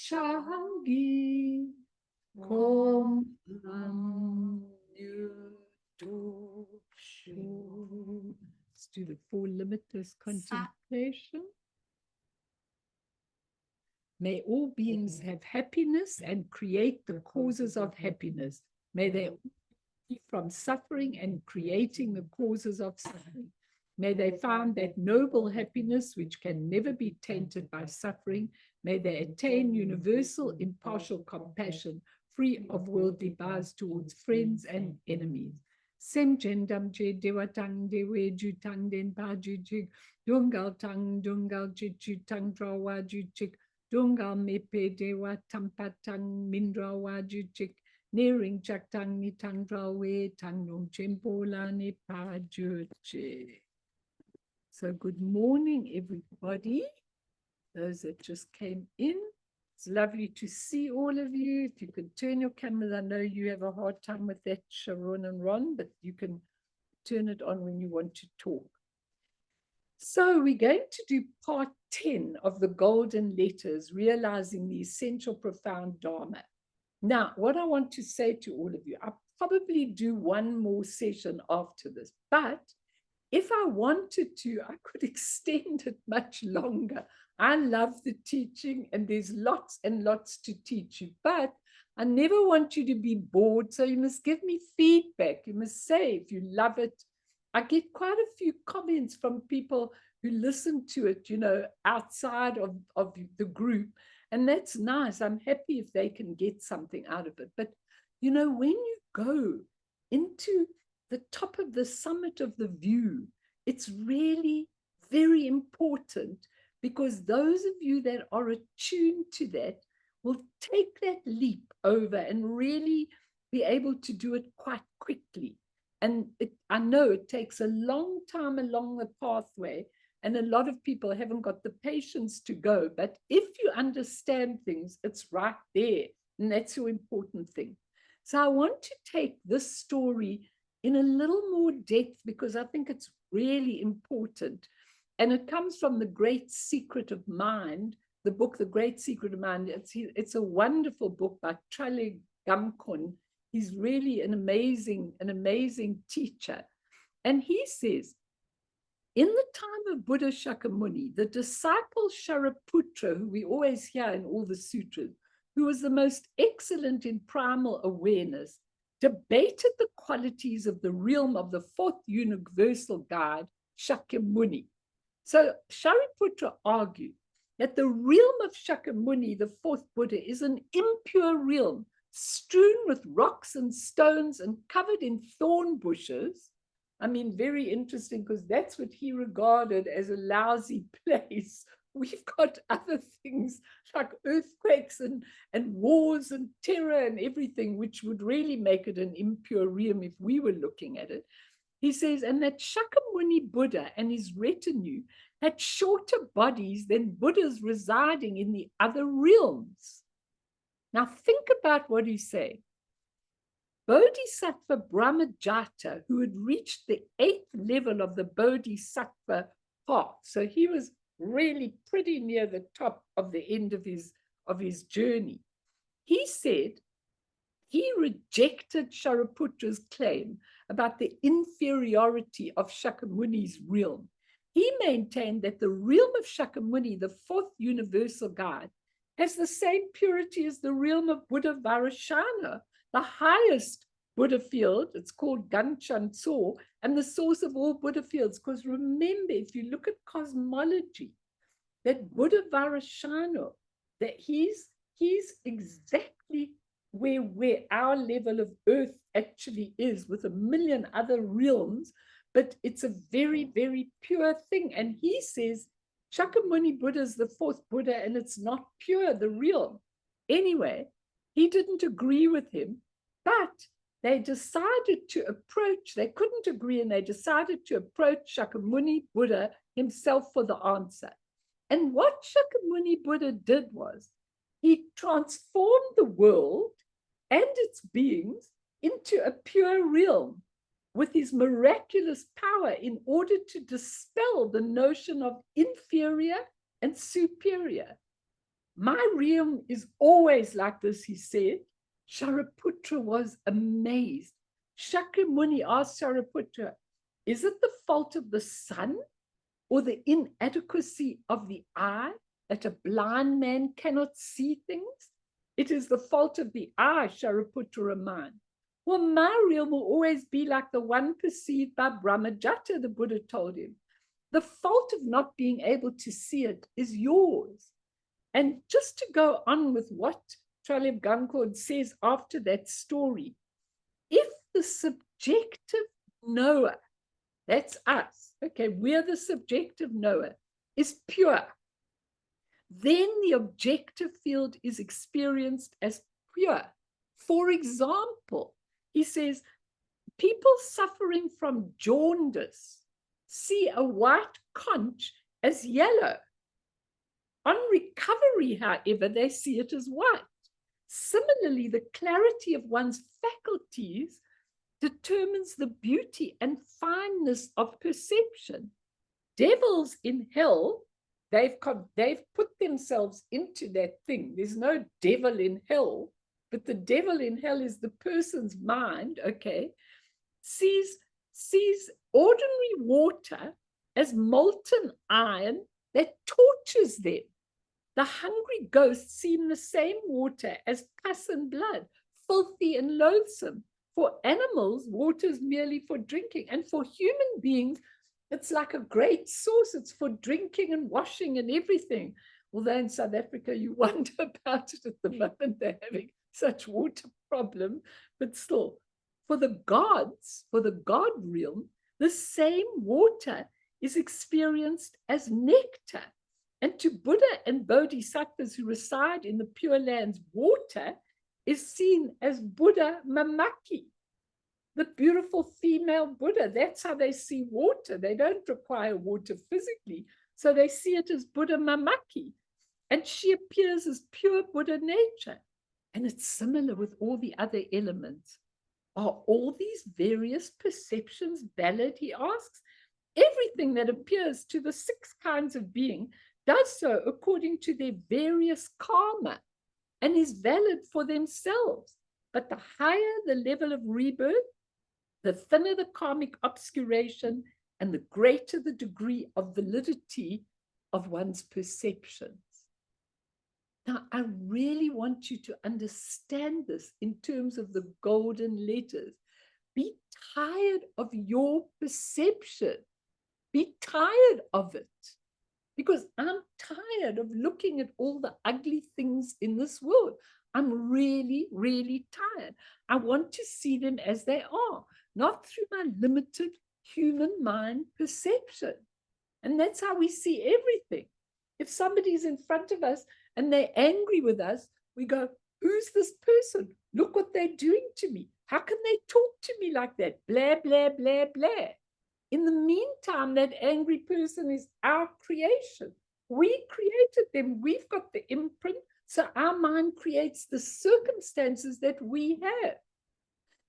Changi Kom Let's do the four limitless contemplation. May all beings have happiness and create the causes of happiness. May they be from suffering and creating the causes of suffering. May they find that noble happiness which can never be tainted by suffering. May they attain universal impartial compassion, free of worldly bias towards friends and enemies. Sem jendam je dewatang dewe jutang den pa jujik, dungal tang dungal jujutang drawa jujik, dungal mepe dewa tampatang mindrawa jujik, nearing jaktang ni tang drawe tang nung chempola ni pa jujik. So good morning, everybody. Those that just came in. It's lovely to see all of you. If you could turn your cameras, I know you have a hard time with that, Sharon and Ron, but you can turn it on when you want to talk. So we're going to do part 10 of the Golden Letters, realizing the essential profound Dharma. Now, what I want to say to all of you, I'll probably do one more session after this, but if I wanted to, I could extend it much longer. I love the teaching and there's lots and lots to teach you, but I never want you to be bored. So you must give me feedback. You must say if you love it. I get quite a few comments from people who listen to it, outside of the group. And that's nice. I'm happy if they can get something out of it. But, when you go into the top of the summit of the view, it's really very important, because those of you that are attuned to that will take that leap over and really be able to do it quite quickly. And I know it takes a long time along the pathway, and a lot of people haven't got the patience to go. But if you understand things, it's right there. And that's your important thing. So I want to take this story in a little more depth, because I think it's really important. And it comes from The Great Secret of Mind, the book, The Great Secret of Mind. It's a wonderful book by Tralle Gamkon. He's really an amazing teacher. And he says, in the time of Buddha Shakyamuni, the disciple Shariputra, who we always hear in all the sutras, who was the most excellent in primal awareness, debated the qualities of the realm of the fourth universal guide, Shakyamuni. So Shariputra argued that the realm of Shakyamuni, the fourth Buddha, is an impure realm, strewn with rocks and stones and covered in thorn bushes. I mean, very interesting, because that's what he regarded as a lousy place. We've got other things like earthquakes and wars and terror and everything, which would really make it an impure realm if we were looking at it. He says, and that Shakyamuni Buddha and his retinue had shorter bodies than Buddhas residing in the other realms. Now think about what he's saying. Bodhisattva Brahmajata, who had reached the 8th level of the Bodhisattva path, so he was really pretty near the top of the end of his journey. He said he rejected Shariputra's claim about the inferiority of Shakyamuni's realm. He maintained that the realm of Shakyamuni, the fourth universal guide, has the same purity as the realm of Buddha Varashana, the highest Buddha field. It's called Ganchan Tso, and the source of all Buddha fields. Because remember, if you look at cosmology, that Buddha Varashana, that he's exactly where our level of earth actually is, with a million other realms, but it's a very, very pure thing. And he says Shakyamuni Buddha is the fourth Buddha, and it's not pure, the realm. Anyway, he didn't agree with him, but they decided to approach, they couldn't agree, and they decided to approach Shakyamuni Buddha himself for the answer. And what Shakyamuni Buddha did was, he transformed the world and its beings into a pure realm, with his miraculous power in order to dispel the notion of inferior and superior. My realm is always like this, he said. Shariputra was amazed. Shakyamuni asked Shariputra, is it the fault of the sun or the inadequacy of the eye that a blind man cannot see things? It is the fault of the eye, Shariputra reminded. Well, my realm will always be like the one perceived by Brahmajata, the Buddha told him. The fault of not being able to see it is yours. And just to go on with what Tralib Gankod says after that story, if the subjective knower, that's us, okay, we're the subjective knower, is pure, then the objective field is experienced as pure. For example, he says, people suffering from jaundice see a white conch as yellow. On recovery, however, they see it as white. Similarly, the clarity of one's faculties determines the beauty and fineness of perception. Devils in hell, they've put themselves into that thing. There's no devil in hell, but the devil in hell is the person's mind, okay, sees ordinary water as molten iron that tortures them. The hungry ghosts see in the same water as pus and blood, filthy and loathsome. For animals, water is merely for drinking. And for human beings, it's like a great source. It's for drinking and washing and everything. Although in South Africa, you wonder about it at the moment. They're having such water problem. But still, for the gods, for the God realm, the same water is experienced as nectar. And to Buddha and Bodhisattvas who reside in the Pure Land's water is seen as Buddha Mamaki, the beautiful female Buddha. That's how they see water. They don't require water physically, so they see it as Buddha Mamaki. And she appears as pure Buddha nature. And it's similar with all the other elements. Are all these various perceptions valid, he asks? Everything that appears to the 6 kinds of being does so according to their various karma and is valid for themselves. But the higher the level of rebirth, the thinner the karmic obscuration and the greater the degree of validity of one's perceptions. Now, I really want you to understand this in terms of the golden letters. Be tired of your perception. Be tired of it. Because I'm tired of looking at all the ugly things in this world. I'm really, really tired. I want to see them as they are, not through my limited human mind perception. And that's how we see everything. If somebody's in front of us and they're angry with us, we go, who's this person? Look what they're doing to me. How can they talk to me like that? Blah, blah, blah, blah. In the meantime, that angry person is our creation. We created them. We've got the imprint. So our mind creates the circumstances that we have.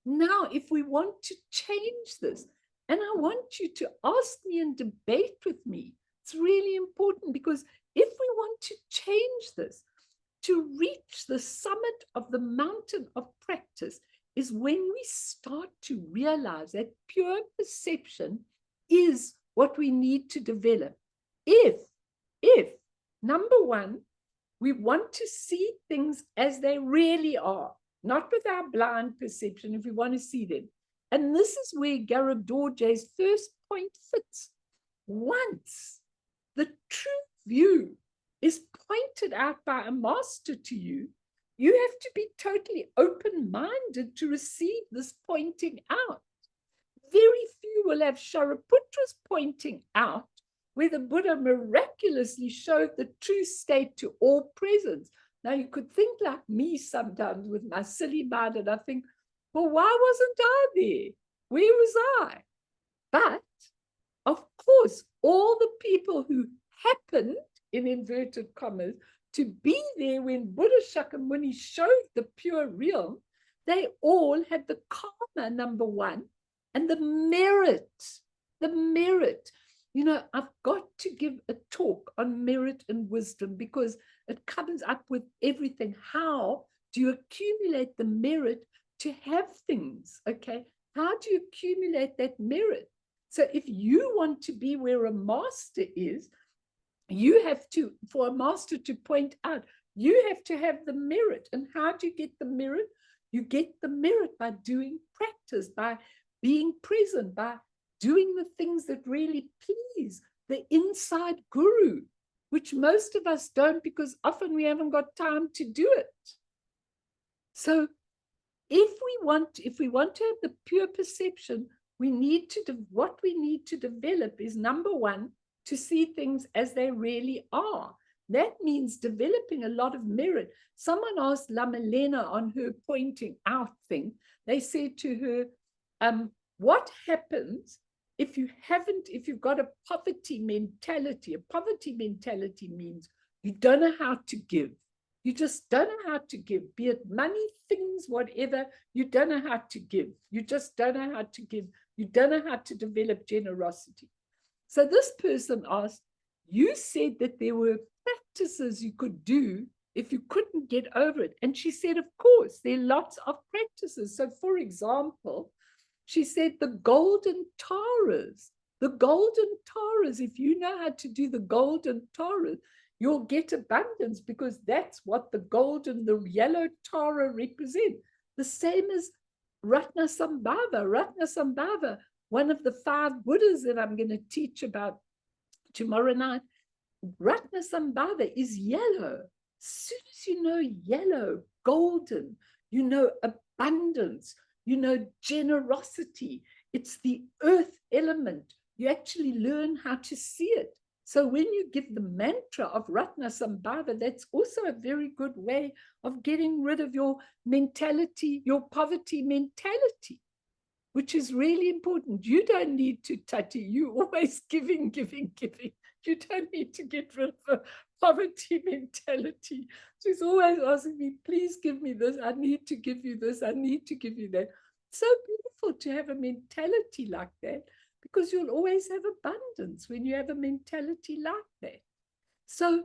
Now, if we want to change this, and I want you to ask me and debate with me, it's really important, because if we want to change this, to reach the summit of the mountain of practice is when we start to realize that pure perception is what we need to develop. If number one, we want to see things as they really are, not with our blind perception, if we want to see them. And this is where Garab Dorje's first point fits. Once the true view is pointed out by a master to you, you have to be totally open-minded to receive this pointing out. Very few will have Shariputra's pointing out, where the Buddha miraculously showed the true state to all present. Now, you could think like me sometimes with my silly mind, and I think, well, why wasn't I there? Where was I? But, of course, all the people who happened, in inverted commas, to be there when Buddha Shakyamuni showed the pure realm, they all had the karma, number one, And the merit. You know, I've got to give a talk on merit and wisdom because it comes up with everything. How do you accumulate the merit to have things? Okay. How do you accumulate that merit? So if you want to be where a master is, you have to, for a master to point out, you have to have the merit. And how do you get the merit? You get the merit by doing practice, by being present, by doing the things that really please the inside guru, which most of us don't because often we haven't got time to do it. So if we want to have the pure perception, what we need to develop is, number one, to see things as they really are. That means developing a lot of merit. Someone asked Lamelena on her pointing out thing. They said to her, what happens if you've got a poverty mentality? A poverty mentality means you don't know how to give. You just don't know how to give, be it money, things, whatever. You don't know how to give. You just don't know how to give. You don't know how to develop generosity. So this person asked, you said that there were practices you could do if you couldn't get over it. And she said, of course, there are lots of practices. So for example, she said the golden taras, if you know how to do the golden taras, you'll get abundance because that's what the golden, the yellow tara represent. The same as Ratnasambhava, one of the 5 Buddhas that I'm going to teach about tomorrow night. Ratnasambhava is yellow. As soon as you know yellow, golden, you know abundance, you know generosity. It's the earth element. You actually learn how to see it. So when you give the mantra of Ratnasambhava, that's also a very good way of getting rid of your mentality, your poverty mentality, which is really important. You don't need to, Tati, you always giving. You don't need to get rid of the poverty mentality. She's always asking me, please give me this. I need to give you this. I need to give you that. So beautiful to have a mentality like that, because you'll always have abundance when you have a mentality like that. So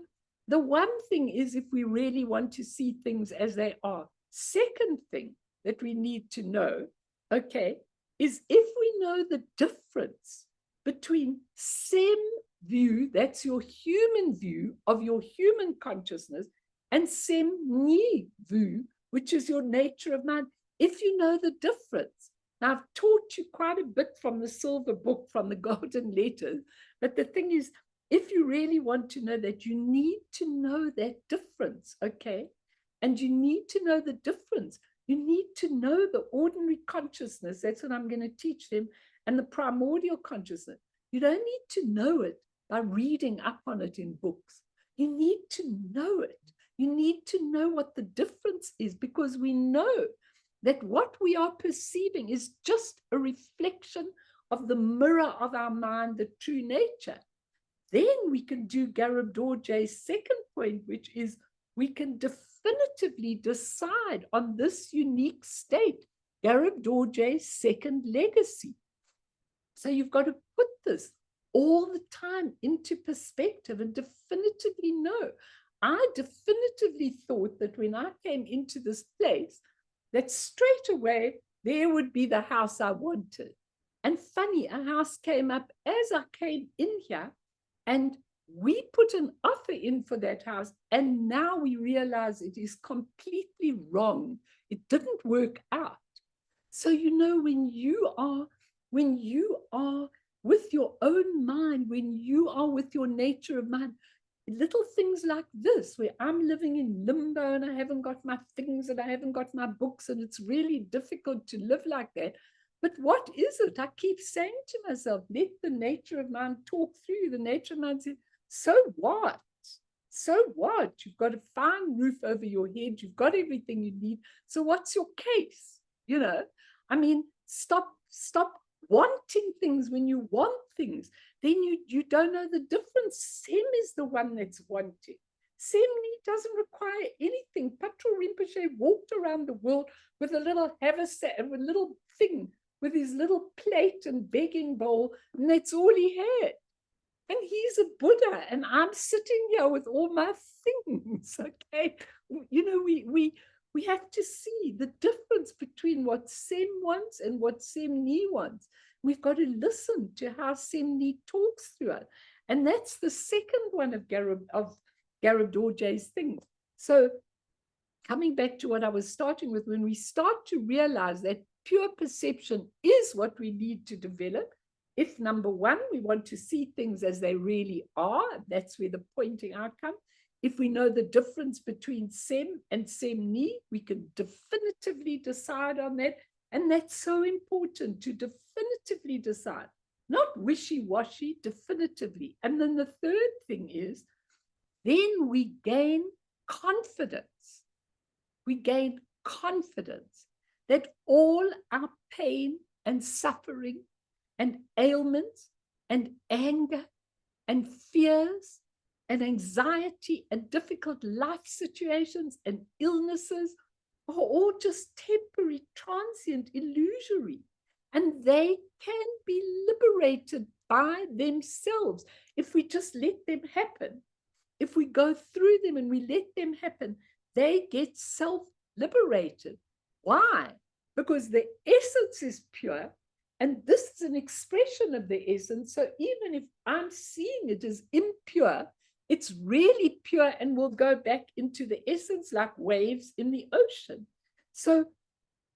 the one thing is, if we really want to see things as they are, second thing that we need to know, okay, is if we know the difference between sem view, that's your human view of your human consciousness, and sem ni view, which is your nature of mind. If you know the difference, now I've taught you quite a bit from the silver book, from the golden letters, but the thing is, if you really want to know that, you need to know that difference, okay? And you need to know the difference. You need to know the ordinary consciousness. That's what I'm going to teach them. And the primordial consciousness. You don't need to know it by reading up on it in books. You need to know it. You need to know what the difference is, because we know that what we are perceiving is just a reflection of the mirror of our mind, the true nature. Then we can do Garab Dorje's second point, which is we can definitively decide on this unique state, Garab Dorje's second legacy. So you've got to put this all the time into perspective and definitively know. I definitively thought that when I came into this place, that straight away there would be the house I wanted. And funny, a house came up as I came in here, and we put an offer in for that house, and now we realize it is completely wrong. It didn't work out. So, you know, when you are with your own mind, when you are with your nature of mind, little things like this, where I'm living in limbo and I haven't got my things and I haven't got my books, and it's really difficult to live like that. But what is it? I keep saying to myself, let the nature of mind talk through you. The nature of mind says, so what? So what? You've got a fine roof over your head. You've got everything you need. So what's your case? You know, I mean, stop wanting things when you want things. Then you don't know the difference. Sem is the one that's wanting. Semni doesn't require anything. Patrul Rinpoche walked around the world with a little haversack, with a little thing, with his little plate and begging bowl, and that's all he had. And he's a Buddha, and I'm sitting here with all my things. Okay, we have to see the difference between what Sem wants and what Semni wants. We've got to listen to how Semni talks through it, and that's the second one of Garab Dorje's things. So, coming back to what I was starting with, when we start to realize that pure perception is what we need to develop. If number one, we want to see things as they really are, that's where the pointing out comes. If we know the difference between Sem and Semni, we can definitively decide on that. And that's so important, to definitively decide, not wishy-washy, definitively. And then the third thing is, then we gain confidence. We gain confidence that all our pain and suffering and ailments and anger and fears and anxiety and difficult life situations and illnesses are all just temporary, transient, illusory. And they can be liberated by themselves if we just let them happen. If we go through them and we let them happen, they get self-liberated. Why? Because the essence is pure, and this is an expression of the essence. So even if I'm seeing it as impure, it's really pure and will go back into the essence like waves in the ocean. So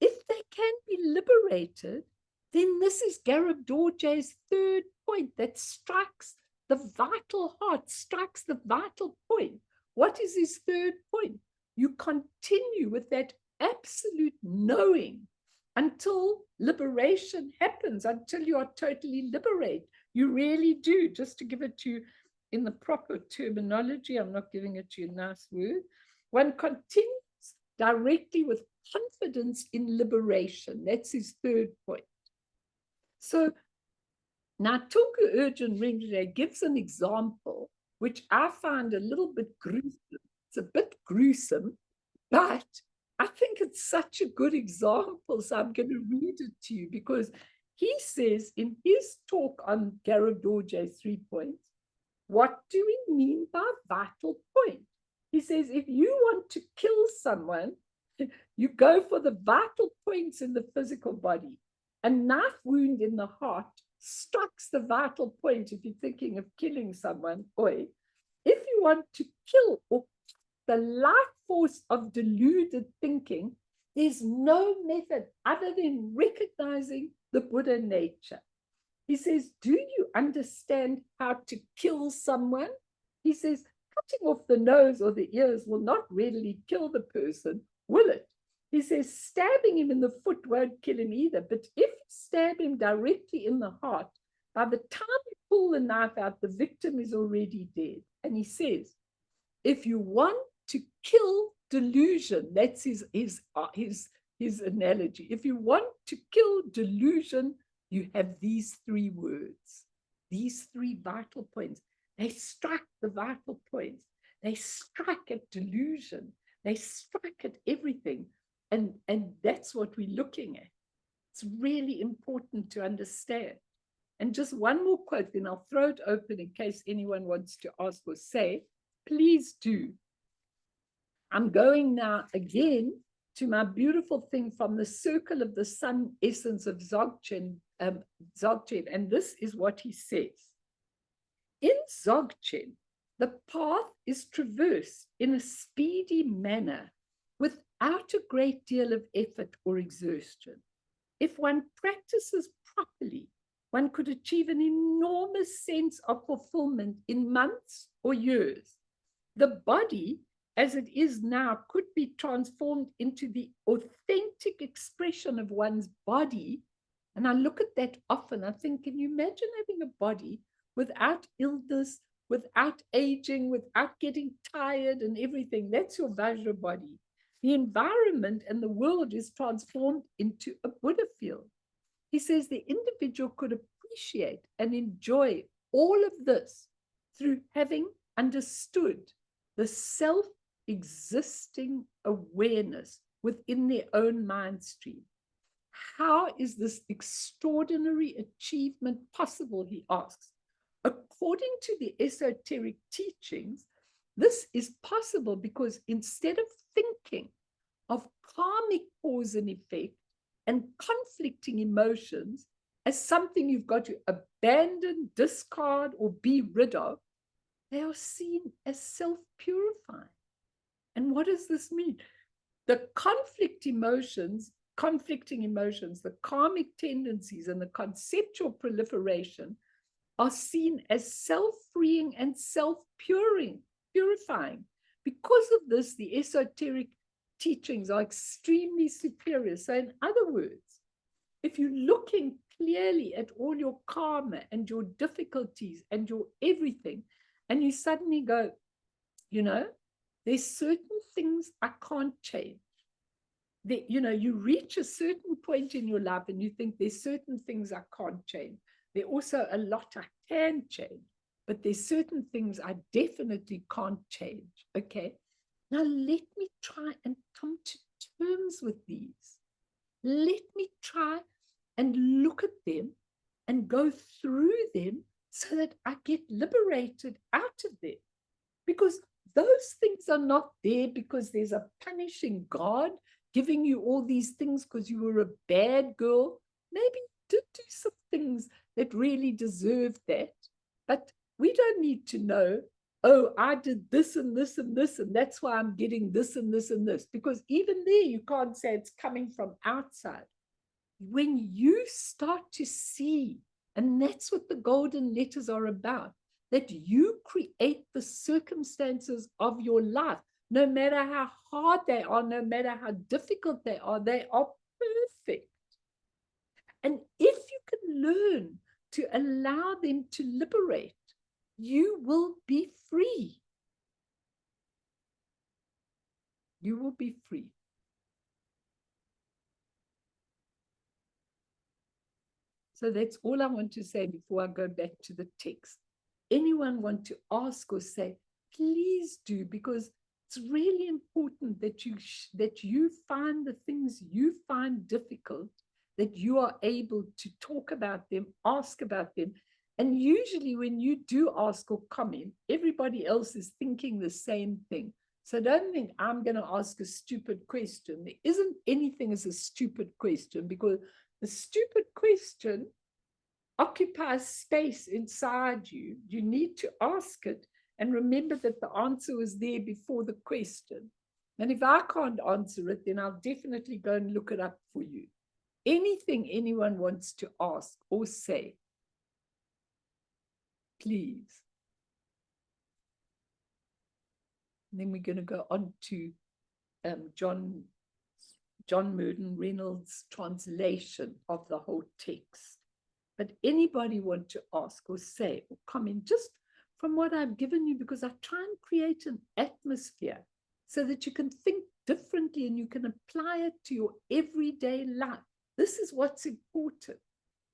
if they can be liberated, then this is Garab Dorje's third point that strikes the vital heart, strikes the vital point. What is his third point? You continue with that absolute knowing until liberation happens, until you are totally liberated. You really do. Just to give it to you in the proper terminology, I'm not giving it to you in nice words. One continues directly with confidence in liberation. That's his third point. So now Tunku Urgent Rinpoche gives an example, which I find a little bit gruesome. It's a bit gruesome, but I think it's such a good example. So I'm going to read it to you, because he says in his talk on Garab Dorje's 3 points, what do we mean by vital point? He says, if you want to kill someone, you go for the vital points in the physical body. A knife wound in the heart strikes the vital point if you're thinking of killing someone. Or if you want to kill or the life force of deluded thinking, there's no method other than recognizing the Buddha nature. He says, do you understand how to kill someone? He says, cutting off the nose or the ears will not readily kill the person, will it? He says, stabbing him in the foot won't kill him either. But if you stab him directly in the heart, by the time you pull the knife out, the victim is already dead. And he says, if you want to kill delusion, that's his analogy. If you want to kill delusion, you have these 3 words, these 3 vital points. They strike the vital points. They strike at delusion. They strike at everything. And that's what we're looking at. It's really important to understand. And just one more quote, then I'll throw it open in case anyone wants to ask or say. Please do. I'm going now again to my beautiful thing from the Circle of the Sun Essence of Dzogchen, and this is what he says. In Dzogchen, the path is traversed in a speedy manner without a great deal of effort or exertion. If one practices properly, one could achieve an enormous sense of fulfillment in months or years. The body, as it is now, could be transformed into the authentic expression of one's body. And I look at that often. I think, can you imagine having a body without illness, without aging, without getting tired and everything? That's your Vajra body. The environment and the world is transformed into a Buddha field. He says the individual could appreciate and enjoy all of this through having understood the self-existing awareness within their own mind stream. How is this extraordinary achievement possible, he asks. According to the esoteric teachings, this is possible because instead of thinking of karmic cause and effect and conflicting emotions as something you've got to abandon, discard, or be rid of, they are seen as self-purifying. And what does this mean? The conflicting emotions, the karmic tendencies, and the conceptual proliferation are seen as self-freeing and self-purifying. Because of this, the esoteric teachings are extremely superior. So in other words, if you're looking clearly at all your karma and your difficulties and your everything, and you suddenly go, you know, there's certain things I can't change. You reach a certain point in your life and you think there's certain things I can't change. There are also a lot I can change, but there's certain things I definitely can't change. Okay. Now let me try and come to terms with these. Let me try and look at them and go through them so that I get liberated out of them. Because those things are not there because there's a punishing God giving you all these things because you were a bad girl. Maybe you did do some things that really deserved that. But we don't need to know, oh, I did this and this and this, and that's why I'm getting this and this and this. Because even there, you can't say it's coming from outside. When you start to see, and that's what the golden letters are about, that you create the circumstances of your life, no matter how hard they are, no matter how difficult they are perfect. And if you can learn to allow them to liberate, you will be free. You will be free. So that's all I want to say before I go back to the text. Anyone want to ask or say, please do, because it's really important that you find the things you find difficult, that you are able to talk about them, ask about them. And usually when you do ask or comment, everybody else is thinking the same thing. So don't think I'm going to ask a stupid question. There isn't anything as a stupid question, because the stupid question occupies space inside you. You need to ask it and remember that the answer was there before the question. And if I can't answer it, then I'll definitely go and look it up for you. Anything anyone wants to ask or say, please. And then we're going to go on to John Murden Reynolds' translation of the whole text. But anybody want to ask or say or comment just from what I've given you, because I try and create an atmosphere so that you can think differently and you can apply it to your everyday life. This is what's important.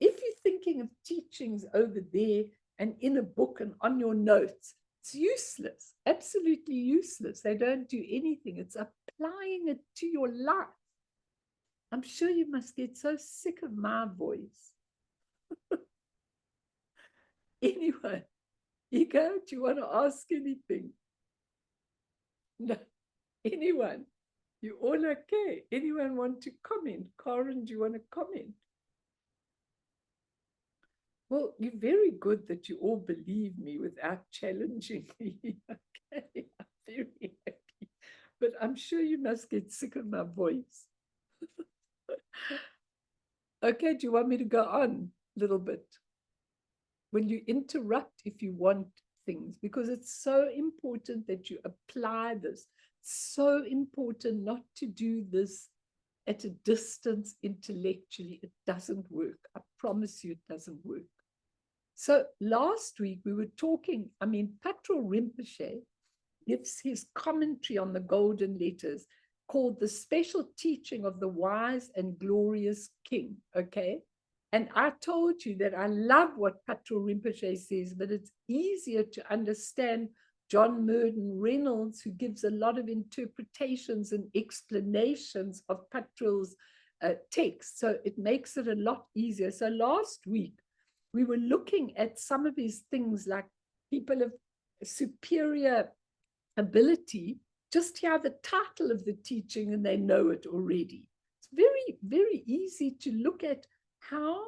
If you're thinking of teachings over there and in a book and on your notes, it's useless, absolutely useless. They don't do anything. It's applying it to your life. I'm sure you must get so sick of my voice. Anyway, Ego, do you want to ask anything? No. Anyone? You all okay? Anyone want to comment? Karen, do you want to comment? Well, you're very good that you all believe me without challenging me. Okay, I'm very happy. But I'm sure you must get sick of my voice. Okay, do you want me to go on a little bit? When you interrupt, if you want things, because it's so important that you apply this. So important not to do this at a distance intellectually. It doesn't work. I promise you it doesn't work. So last week we were talking, Patrul Rinpoche gives his commentary on the golden letters called The Special Teaching of the Wise and Glorious King, okay? And I told you that I love what Patrul Rinpoche says, but it's easier to understand John Murden Reynolds, who gives a lot of interpretations and explanations of Patrul's text. So it makes it a lot easier. So last week, we were looking at some of these things like people of superior ability, just hear the title of the teaching and they know it already. It's very, very easy to look at how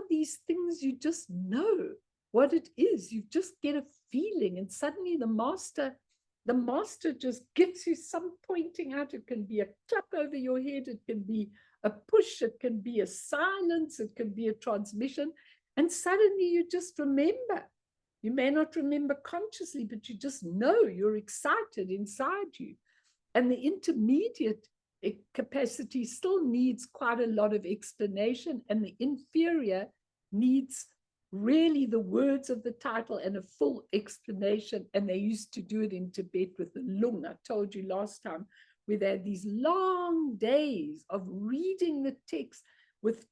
these things, you just know what it is. You just get a feeling, and suddenly the master just gives you some pointing out. It can be a clap over your head, it can be a push, it can be a silence, it can be a transmission, and suddenly you just remember. You may not remember consciously, but you just know, you're excited inside you. And the intermediate capacity still needs quite a lot of explanation, and the inferior needs really the words of the title and a full explanation. And they used to do it in Tibet with the lung. I told you last time, where they had these long days of reading the text with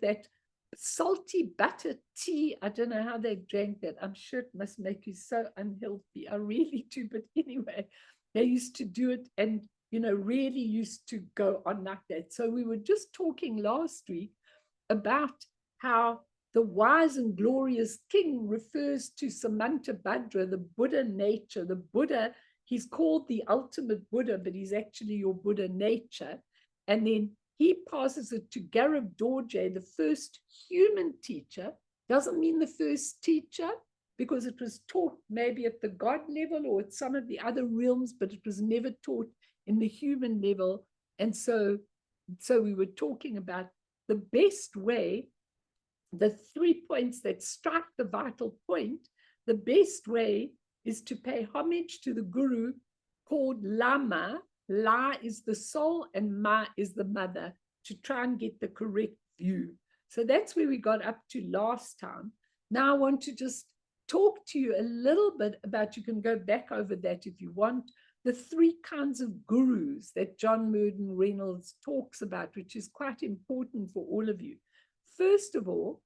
that salty butter tea. I don't know how they drank that. I'm sure it must make you so unhealthy. I really do. But anyway, they used to do it, and really used to go on like that. So we were just talking last week about how the wise and glorious king refers to Samantabhadra, the Buddha nature. The Buddha, he's called the ultimate Buddha, but he's actually your Buddha nature. And then he passes it to Garab Dorje, the first human teacher. Doesn't mean the first teacher, because it was taught maybe at the God level or at some of the other realms, but it was never taught in the human level. And so we were talking about the best way, the 3 points that strike the vital point. The best way is to pay homage to the guru, called Lama. La is the soul and Ma is the mother, to try and get the correct view. So that's where we got up to last time. Now I want to just talk to you a little bit about, you can go back over that if you want, the 3 kinds of gurus that John Murden Reynolds talks about, which is quite important for all of you. First of all,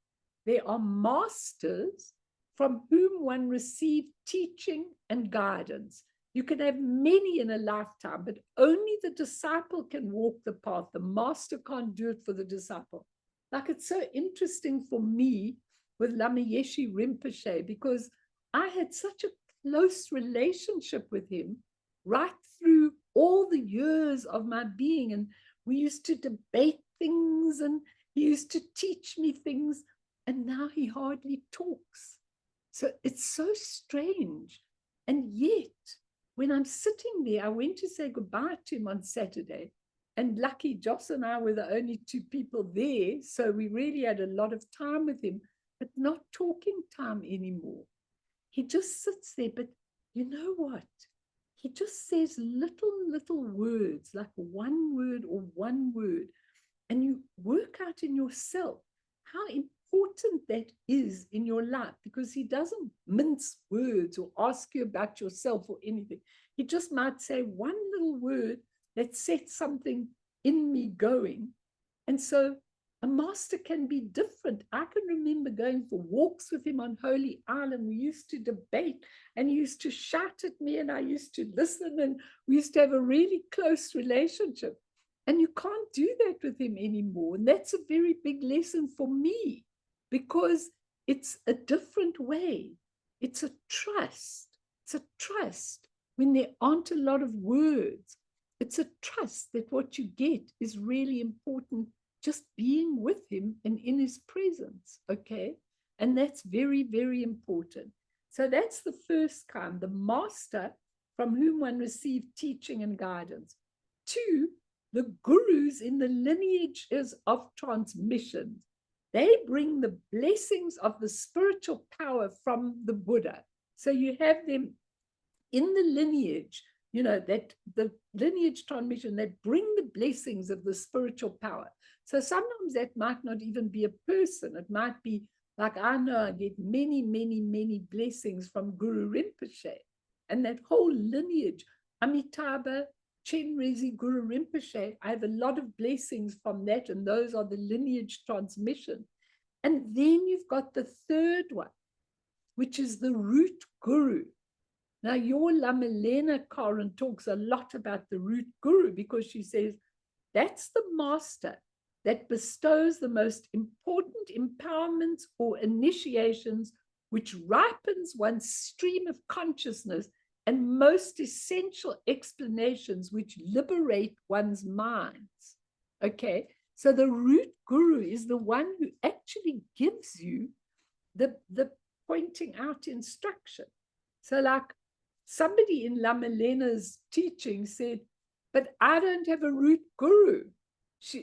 there are masters from whom one received teaching and guidance. You can have many in a lifetime, but only the disciple can walk the path. The master can't do it for the disciple. Like, it's so interesting for me with Lama Yeshe Rinpoche, because I had such a close relationship with him right through all the years of my being. And we used to debate things, and he used to teach me things, and now he hardly talks. So it's so strange. And yet, when I'm sitting there, I went to say goodbye to him on Saturday, and lucky Joss and I were the only 2 people there. So we really had a lot of time with him, but not talking time anymore. He just sits there, but you know what? He just says little words, like one word or one word. And you work out in yourself how important that is in your life, because he doesn't mince words or ask you about yourself or anything. He just might say one little word that sets something in me going. And so a master can be different. I can remember going for walks with him on Holy Island. We used to debate, and he used to shout at me, and I used to listen, and we used to have a really close relationship. And you can't do that with him anymore. And that's a very big lesson for me, because it's a different way. It's a trust. It's a trust when there aren't a lot of words. It's a trust that what you get is really important, just being with him and in his presence, okay? And that's very, very important. So that's the first kind, the master from whom one received teaching and guidance. 2, the gurus in the lineages of transmission. They bring the blessings of the spiritual power from the Buddha. So you have them in the lineage, that the lineage transmission, that bring the blessings of the spiritual power. So sometimes that might not even be a person. It might be like, I know I get many, many, many blessings from Guru Rinpoche. And that whole lineage, Amitabha, Chenrezig, Guru Rinpoche, I have a lot of blessings from that, and those are the lineage transmission. And then you've got the third one, which is the root guru. Now, your Lama Lena Karan talks a lot about the root guru, because she says That's the master that bestows the most important empowerments or initiations, which ripens one's stream of consciousness, and most essential explanations which liberate one's minds. Okay, so the root guru is the one who actually gives you the pointing out instruction. So like somebody in Lamelena's teaching said, but I don't have a root guru.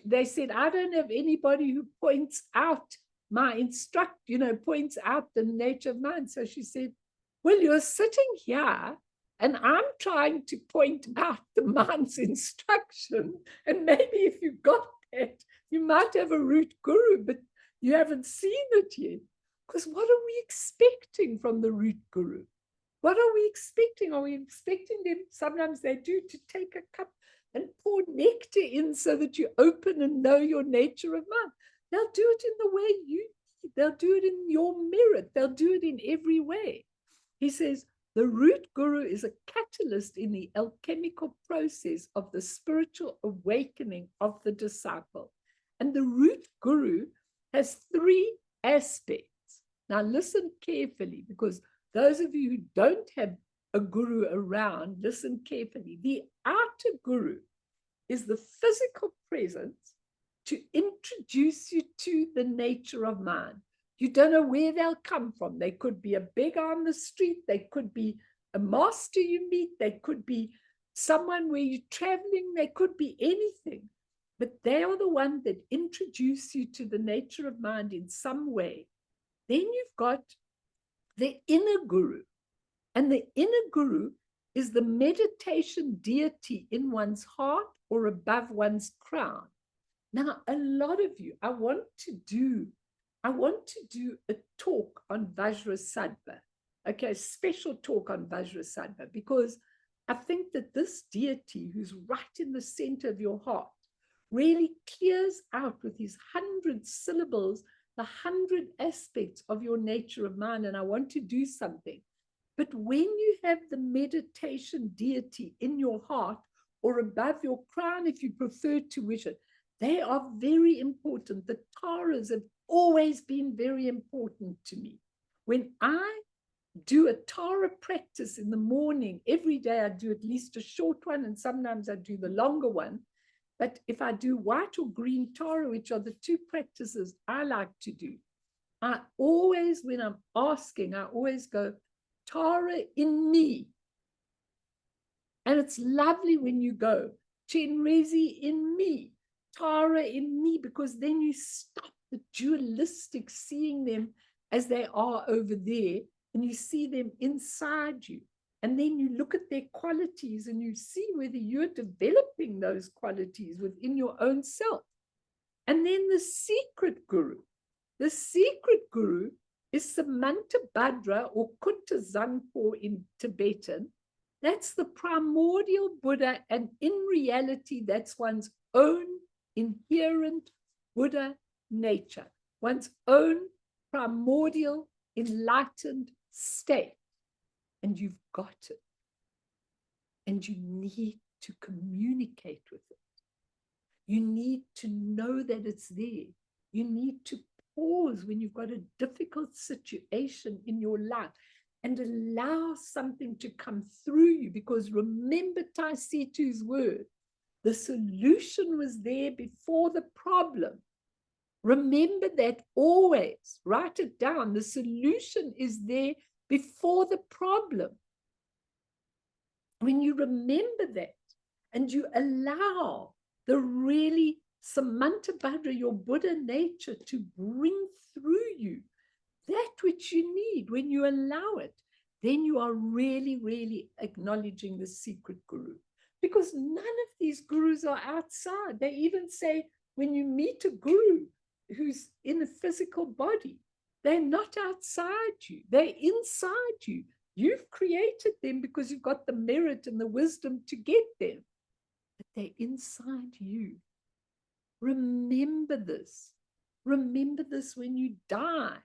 They said, I don't have anybody who points out points out the nature of mind. So she said, well, you're sitting here and I'm trying to point out the mind's instruction. And maybe if you got that, you might have a root guru, but you haven't seen it yet. Because what are we expecting from the root guru? What are we expecting? Are we expecting them, sometimes they do, to take a cup and pour nectar in so that you open and know your nature of mind? They'll do it in the way you need. They'll do it in your merit. They'll do it in every way. He says, the root guru is a catalyst in the alchemical process of the spiritual awakening of the disciple. And the root guru has three aspects. Now listen carefully, because those of you who don't have a guru around, listen carefully. The outer guru is the physical presence to introduce you to the nature of mind. You don't know where they'll come from. They could be a beggar on the street. They could be a master you meet. They could be someone where you're traveling. They could be anything. But they are the one that introduce you to the nature of mind in some way. Then you've got the inner guru. And the inner guru is the meditation deity in one's heart or above one's crown. Now, a lot of you, I want to do a talk on Vajrasattva. Okay, a special talk on Vajrasattva, because I think that this deity who's right in the center of your heart really clears out with his 100 syllables the 100 aspects of your nature of mind, and I want to do something. But when you have the meditation deity in your heart or above your crown, if you prefer to wish it, they are very important. The Taras have always been very important to me. When I do a Tara practice in the morning, every day I do at least a short one, and sometimes I do the longer one. But if I do white or green Tara, which are the two practices I like to do, I always, when I'm asking, I always go, Tara in me. And it's lovely when you go, Chenrezi in me, Tara in me, because then you stop the dualistic seeing them as they are over there, and you see them inside you. And then you look at their qualities and you see whether you're developing those qualities within your own self. And then the secret guru is Samantabhadra or Kunta Zanpo in Tibetan. That's the primordial Buddha, and in reality, that's one's own inherent Buddha nature, one's own primordial enlightened state. And you've got it. And you need to communicate with it. You need to know that it's there. You need to pause when you've got a difficult situation in your life and allow something to come through you, because remember Tai Situ's word, the solution was there before the problem. Remember that always. Write it down. The solution is there before the problem. When you remember that and you allow the really Samantabhadra, your Buddha nature, to bring through you that which you need, when you allow it, then you are really, really acknowledging the secret guru. Because none of these gurus are outside. They even say when you meet a guru who's in a physical body, they're not outside you. They're inside you. You've created them because you've got the merit and the wisdom to get them. But they're inside you. Remember this. Remember this when you die.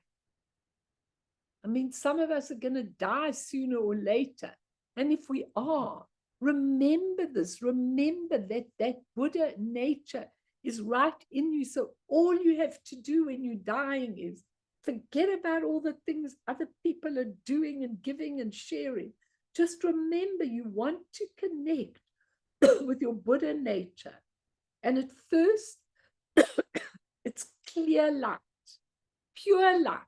I mean, some of us are going to die sooner or later. And if we are, Remember this. Remember that that Buddha nature is right in you. So all you have to do when you're dying is forget about all the things other people are doing and giving and sharing. Just remember you want to connect with your Buddha nature. And at first, it's clear light, pure light.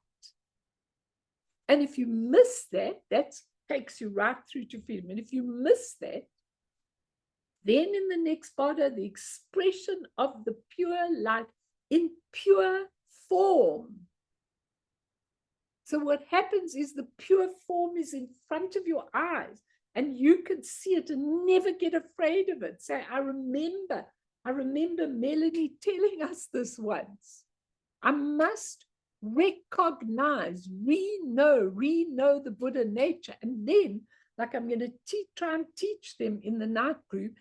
And if you miss that, that takes you right through to freedom. And if you miss that, then in the next body, the expression of the pure light in pure form. So what happens is the pure form is in front of your eyes and you can see it and never get afraid of it. Say, I remember Melanie telling us this once. I must recognize, re-know the Buddha nature. And then, like I'm going to try and teach them in the night group,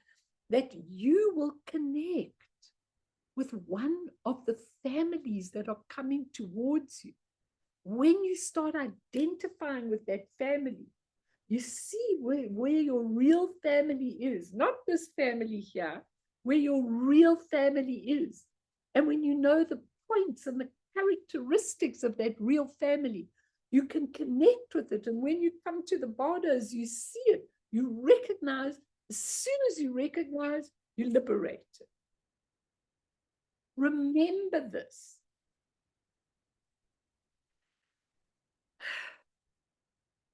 that you will connect with one of the families that are coming towards you. When you start identifying with that family, you see where your real family is, not this family here, where your real family is. And when you know the points and the characteristics of that real family, you can connect with it. And when you come to the borders, you see it, you recognize. As soon as you recognize, you liberate it. Remember this.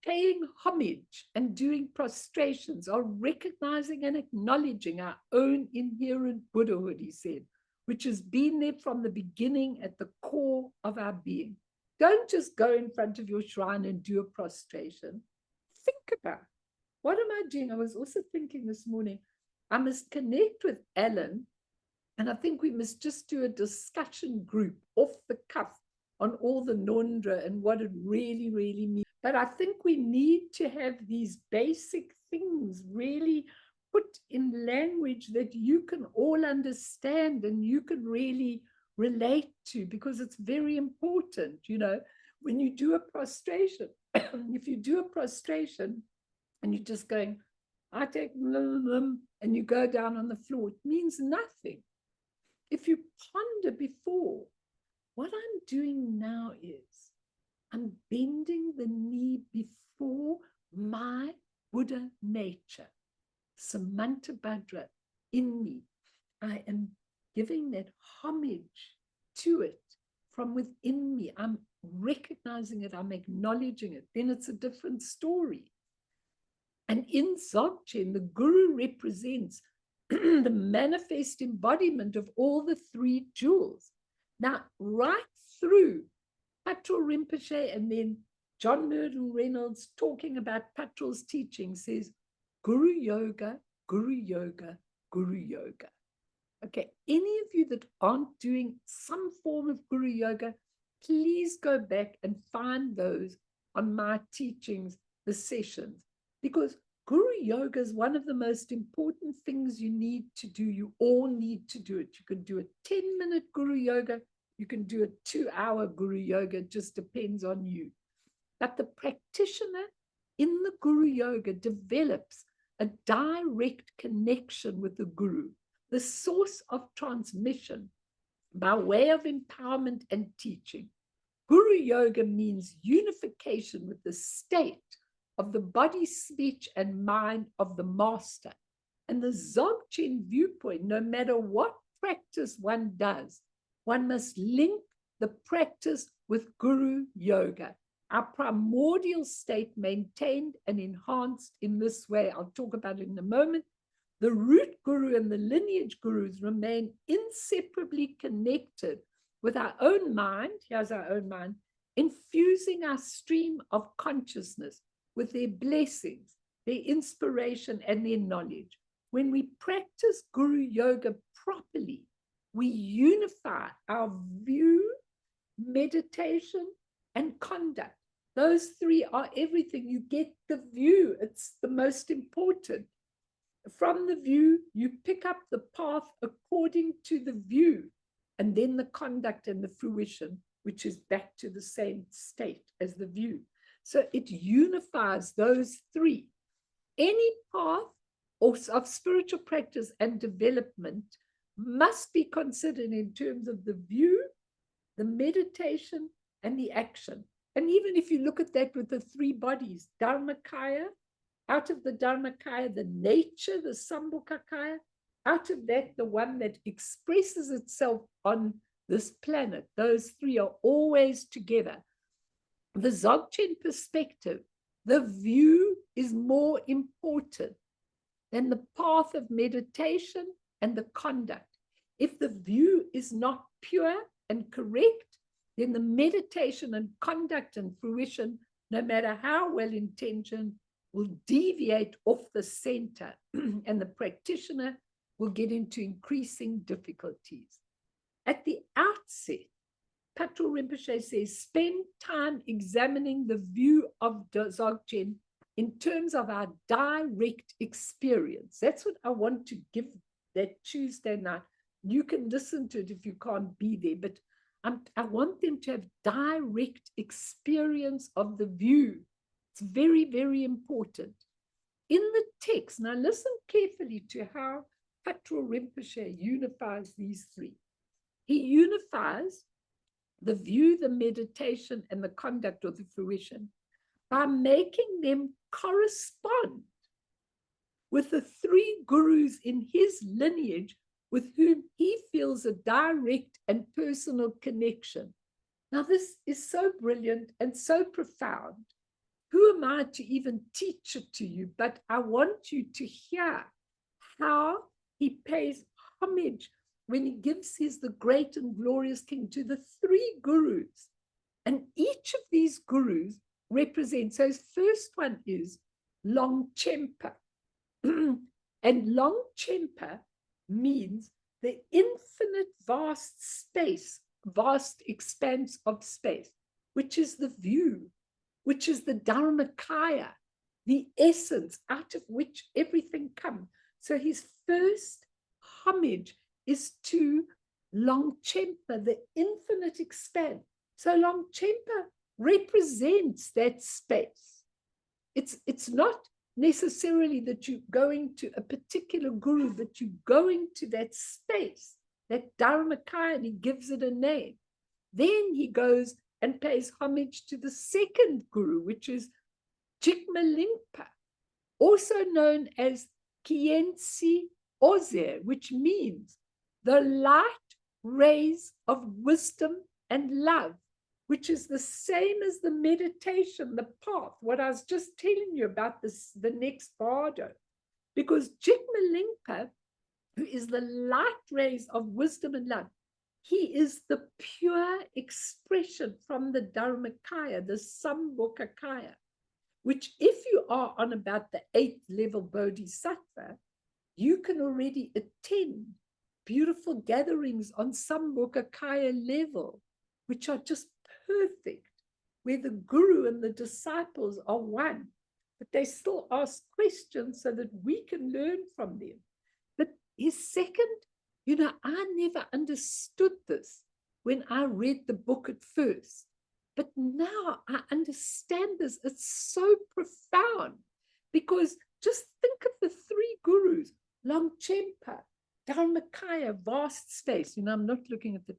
Paying homage and doing prostrations are recognizing and acknowledging our own inherent Buddhahood, he said, which has been there from the beginning at the core of our being. Don't just go in front of your shrine and do a prostration. Think about, what am I doing? I was also thinking this morning, I must connect with Alan, and I think we must just do a discussion group off the cuff on all the nondra and what it really, really means. But I think we need to have these basic things really put in language that you can all understand and you can really relate to, because it's very important, you know, when you do a prostration. If you do a prostration and you're just going, I take, and you go down on the floor, it means nothing. If you ponder before, what I'm doing now is I'm bending the knee before my Buddha nature, Samantabhadra in me. I am giving that homage to it from within me. I'm recognizing it, I'm acknowledging it. Then it's a different story. And in Dzogchen, the Guru represents the manifest embodiment of all the three jewels. Now, right through Patrul Rinpoche and then John Murden Reynolds talking about Patrul's teaching says, Guru Yoga, Guru Yoga, Guru Yoga. Okay, any of you that aren't doing some form of Guru Yoga, please go back and find those on my teachings, the sessions, because Guru Yoga is one of the most important things you need to do. You all need to do it. You can do a 10-minute Guru Yoga. You can do a 2-hour Guru Yoga. It just depends on you. But the practitioner in the Guru Yoga develops a direct connection with the Guru, the source of transmission by way of empowerment and teaching. Guru Yoga means unification with the state of the body, speech, and mind of the master. And the Dzogchen viewpoint, no matter what practice one does, one must link the practice with Guru Yoga, our primordial state maintained and enhanced in this way. I'll talk about it in a moment. The root Guru and the lineage Gurus remain inseparably connected with our own mind, here's our own mind, infusing our stream of consciousness with their blessings, their inspiration, and their knowledge. When we practice Guru Yoga properly, we unify our view, meditation, and conduct. Those three are everything. You get the view. It's the most important. From the view, you pick up the path according to the view, and then the conduct and the fruition, which is back to the same state as the view. So it unifies those three. Any path of spiritual practice and development must be considered in terms of the view, the meditation, and the action. And even if you look at that with the three bodies, Dharmakaya, out of the Dharmakaya, the nature, the Sambhogakaya, out of that, the one that expresses itself on this planet, those three are always together. The Dzogchen perspective, the view is more important than the path of meditation and the conduct. If the view is not pure and correct, then the meditation and conduct and fruition, no matter how well intentioned, will deviate off the center and the practitioner will get into increasing difficulties. At the outset, Patrul Rinpoche says, spend time examining the view of Dzogchen in terms of our direct experience. That's what I want to give that Tuesday night. You can listen to it if you can't be there, but I want them to have direct experience of the view. It's very, very important. In the text, now listen carefully to how Patrul Rinpoche unifies these three. He unifies the view, the meditation, and the conduct or the fruition by making them correspond with the three gurus in his lineage with whom he feels a direct and personal connection. Now, this is so brilliant and so profound. Who am I to even teach it to you? But I want you to hear how he pays homage when he gives his the great and glorious king to the three gurus. And each of these gurus represents, so his first one is Longchenpa. And Longchenpa means the infinite vast space, vast expanse of space, which is the view, which is the Dharmakaya, the essence out of which everything comes. So his first homage is to Longchenpa, the infinite expanse. So Longchenpa represents that space. It's not necessarily that you're going to a particular guru, but you're going to that space, that Dharmakaya, and he gives it a name. Then he goes and pays homage to the second guru, which is Jigme, also known as Kiensi Ozer, which means the light rays of wisdom and love, which is the same as the meditation, the path, what I was just telling you about this, the next bardo. Because Jigme, who is the light rays of wisdom and love, he is the pure expression from the Dharmakaya, the Sambhogakaya, which if you are on about the 8th level Bodhisattva, you can already attend beautiful gatherings on Sambhogakaya level, which are just perfect, where the guru and the disciples are one, but they still ask questions so that we can learn from them. But his second, I never understood this when I read the book at first, but now I understand this. It's so profound, because just think of the three gurus, Longchenpa, Dharmakaya, vast space. I'm not looking at the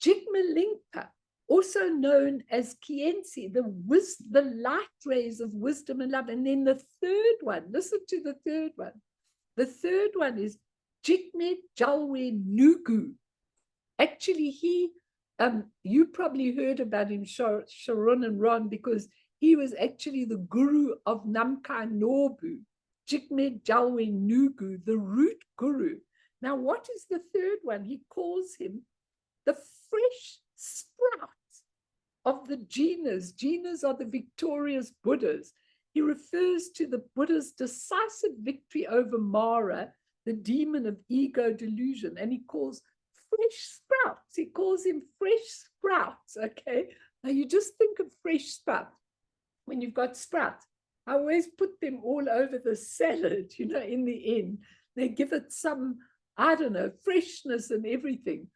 Jigme, also known as Kiensi, the light rays of wisdom and love. And then the third one, listen to the third one. The third one is Jigme Jalwe Nugu. Actually, you probably heard about him, Sharon and Ron, because he was actually the guru of Namkai Norbu, Jigme Jalwe Nugu, the root guru. Now, what is the third one? He calls him the fresh sprouts of the jinas. Jinas are the victorious Buddhas. He refers to the Buddha's decisive victory over Mara, the demon of ego delusion, and he calls fresh sprouts. He calls him fresh sprouts, okay? Now you just think of fresh sprouts. When you've got sprouts, I always put them all over the salad, in the end. They give it some, I don't know, freshness and everything.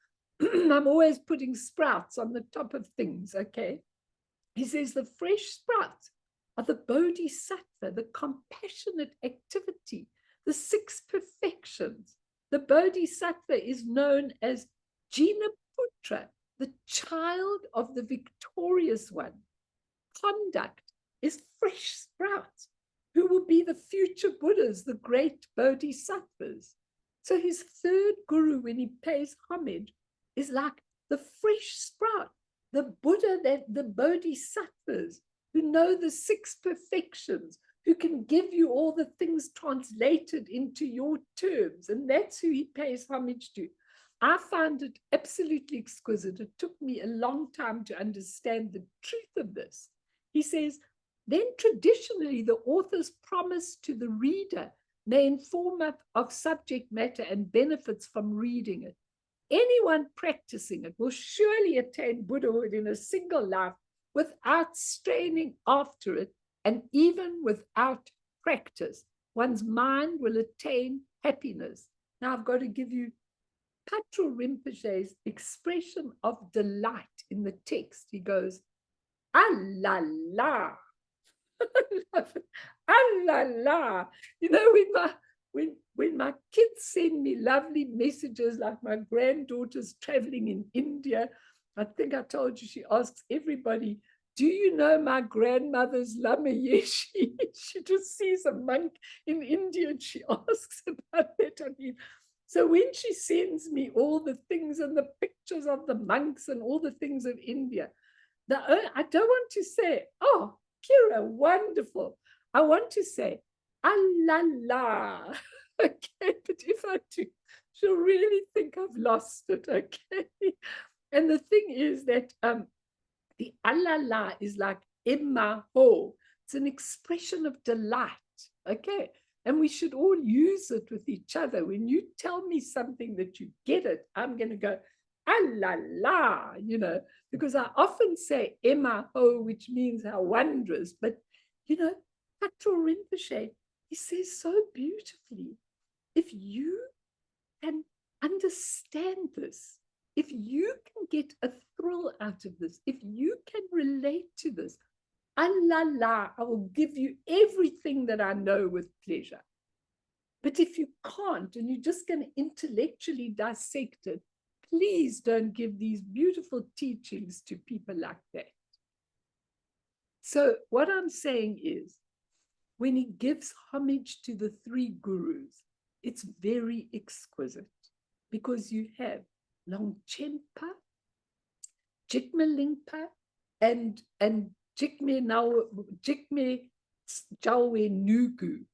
I'm always putting sprouts on the top of things, okay? He says the fresh sprouts are the bodhisattva, the compassionate activity, the 6 perfections. The bodhisattva is known as Jinaputra, the child of the victorious one. Conduct is fresh sprouts, who will be the future Buddhas, the great bodhisattvas. So his 3rd guru, when he pays homage, is like the fresh sprout, the Buddha, that the bodhisattvas who know the 6 perfections, who can give you all the things translated into your terms. And that's who he pays homage to. I found it absolutely exquisite. It took me a long time to understand the truth of this. He says, then traditionally the author's promise to the reader may inform of subject matter and benefits from reading it. Anyone practicing it will surely attain Buddhahood in a single life without straining after it, and even without practice. One's mind will attain happiness. Now I've got to give you Patrul Rinpoche's expression of delight in the text. He goes, ah la la. Ah la la. You know, when my kids send me lovely messages, like my granddaughter's traveling in India, I think I told you, she asks everybody, do you know my grandmother's Lama Yeshi? She just sees a monk in India and she asks about that. I mean, so when she sends me all the things and the pictures of the monks and all the things of India, I don't want to say, oh, Kira, wonderful. I want to say, ah la la. Okay, but if I do, she'll really think I've lost it. Okay. And the thing is that the alala is like emma ho. It's an expression of delight. Okay. And we should all use it with each other. When you tell me something that you get it, I'm going to go, alala, you know, because I often say emma ho, which means how wondrous. But, you know, Patrul Rinpoche, he says so beautifully, if you can understand this, if you can get a thrill out of this, if you can relate to this, Allah, I will give you everything that I know with pleasure. But if you can't, and you're just going to intellectually dissect it, please don't give these beautiful teachings to people like that. So what I'm saying is, when he gives homage to the 3 gurus, it's very exquisite, because you have Longchenpa, Jigme Lingpa, and Jigme Jalwe Nugu.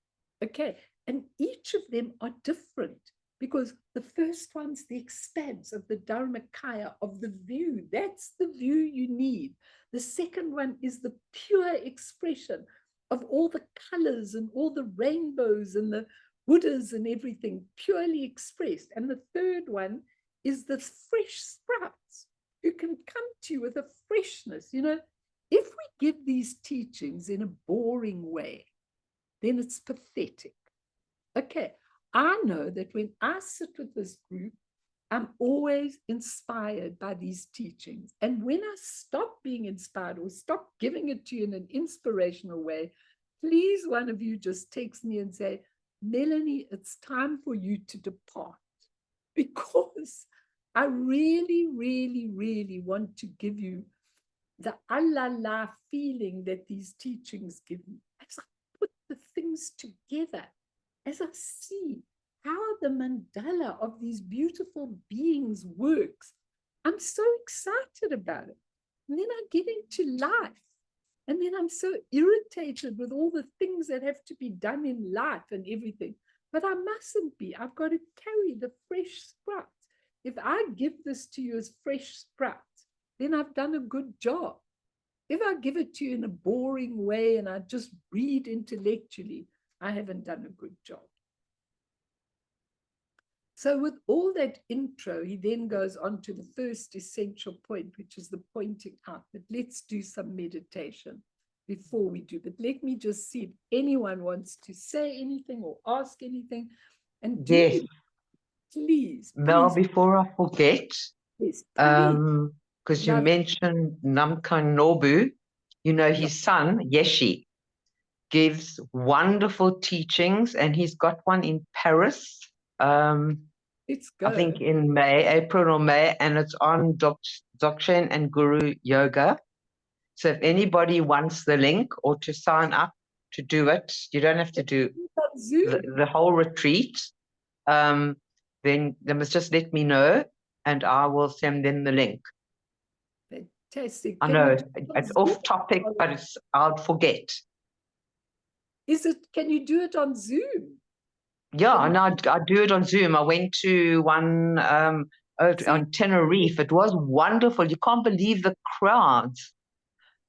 Okay, and each of them are different, because the first one's the expanse of the Dharmakaya, of the view. That's the view you need. The second one is the pure expression of all the colors and all the rainbows and the Buddhas and everything, purely expressed. And the third one is the fresh sprouts who can come to you with a freshness. You know, if we give these teachings in a boring way, then it's pathetic. Okay, I know that when I sit with this group, I'm always inspired by these teachings. And when I stop being inspired or stop giving it to you in an inspirational way, please, one of you just text me and say, Melanie, it's time for you to depart, because I really, really, really want to give you the Allah feeling that these teachings give me. As I put the things together, as I see how the mandala of these beautiful beings works, I'm so excited about it. And then I get into life. And then I'm so irritated with all the things that have to be done in life and everything. But I mustn't be. I've got to carry the fresh sprouts. If I give this to you as fresh sprouts, then I've done a good job. If I give it to you in a boring way and I just read intellectually, I haven't done a good job. So with all that intro, he then goes on to the first essential point, which is the pointing out. But let's do some meditation before we do. But let me just see if anyone wants to say anything or ask anything. And do Yes. please. Mel, before I forget, Yes, because you mentioned Namkhai Nobu, you know, his son, Yeshi. gives wonderful teachings, and he's got one in Paris. It's I good. think in April or May, and it's on Dzogchen and Guru Yoga. So if anybody wants the link or to sign up to do it, you don't have to do On Zoom. the whole retreat. Then they must just let me know, and I will send them the link. Fantastic. I Can know you do it on it's Zoom? off topic, but I'll forget. Can you do it on Zoom? Yeah, and I do it on Zoom. I went to one on Tenerife. It was wonderful. You can't believe the crowds.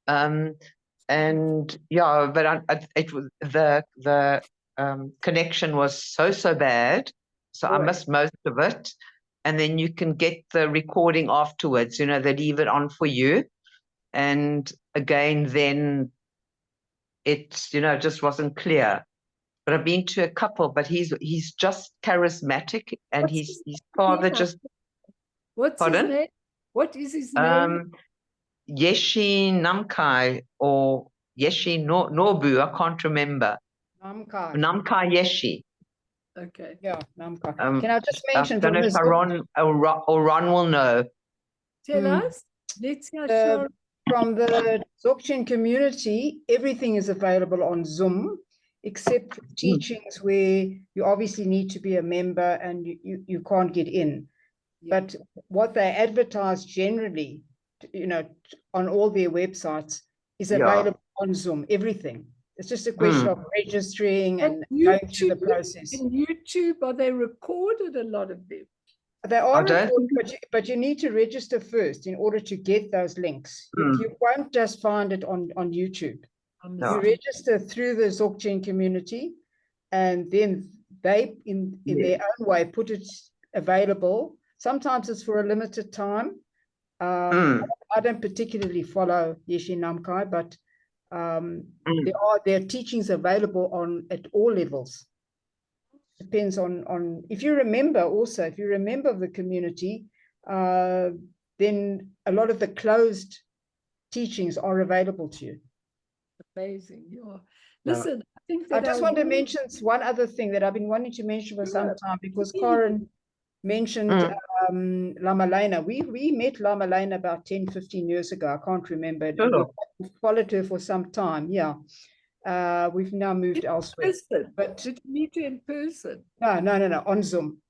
And yeah, but it was the connection was so bad, so I missed most of it. And then you can get the recording afterwards. You know, they leave it on for you. And again, then it just wasn't clear. But I've been to a couple, but he's just charismatic, and his father just. What's Pardon? his name? What is his name? Yeshi Namkai or Yeshi Nobu, I can't remember. Namkai Yeshi. Okay. Yeah, Namkai. Can I just mention I don't know if Ron will know. Tell us. Let's hear from the Dzogchen community, everything is available on Zoom, except for teachings where you obviously need to be a member and you can't get in. Yeah. But what they advertise generally, on all their websites is available on Zoom, everything. It's just a question of registering and going through the process. In YouTube, are they recorded, a lot of them? They are recorded, but you need to register first in order to get those links. You won't just find it on YouTube. You register through the Dzogchen community, and then they, in their own way, put it available. Sometimes it's for a limited time. I don't particularly follow Yeshi Namkai, but there are teachings available at all levels. Depends on if you remember of the community, then a lot of the closed teachings are available to you. Amazing. Yeah. Listen, I think that I just want to mention one other thing that I've been wanting to mention for some time, because Corin mentioned Lama Lena. We met Lama Lena about 10-15 years ago. I can't remember. We followed her for some time. Yeah. We've now moved elsewhere. But did you meet her in person? No, on Zoom.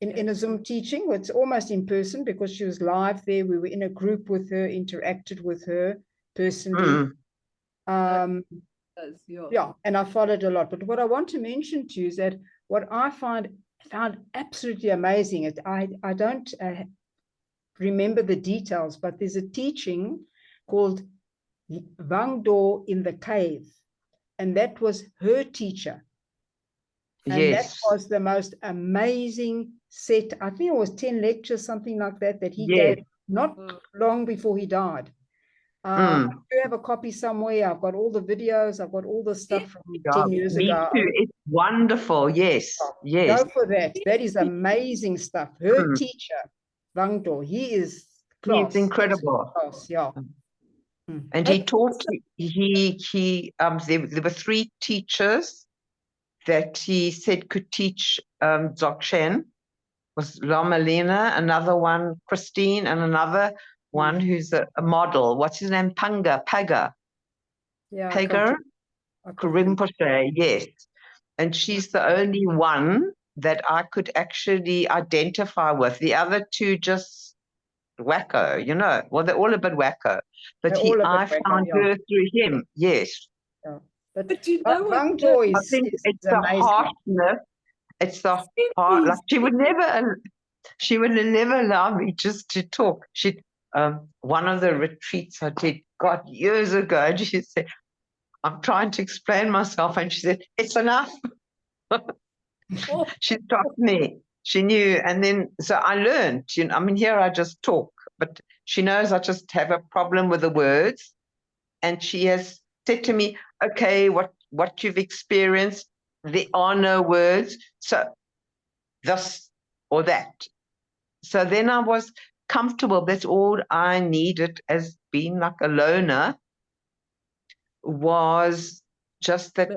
In a Zoom teaching, it's almost in person because she was live there. We were in a group with her, interacted with her personally. Yeah, and I followed a lot. But what I want to mention to you is that what I found absolutely amazing is I don't remember the details, but there's a teaching called Wangdo in the Cave. And that was her teacher. And that was the most amazing set. I think it was 10 lectures, something like that he gave not long before he died. I do have a copy somewhere. I've got all the videos. I've got all the stuff from 10 years ago. Me too. It's wonderful. Yes. Go for that. That is amazing stuff. Her teacher, Wangdo, he is class. He's incredible. Class, yeah. And he taught, there were 3 teachers that he said could teach Dzogchen. Was Lama Lena, another one, Christine, and another one who's a model. What's his name? Paga. Yeah. Paga Rinpoche, yes. And she's the only one that I could actually identify with. The other 2 just wacko, Well, they're all a bit wacko. But I found her through him, yes. Yeah. But you know what? I think it's the harshness. It's the heart. Like she would never allow me just to talk. One of the retreats I did, God, years ago, and she said, I'm trying to explain myself, and she said, it's enough. She stopped me. She knew, and then so I learned. Here I just talk, but she knows I just have a problem with the words, and she has said to me, "Okay, what you've experienced, there are no words, so this or that." So then I was comfortable. That's all I needed, as being like a loner, was just that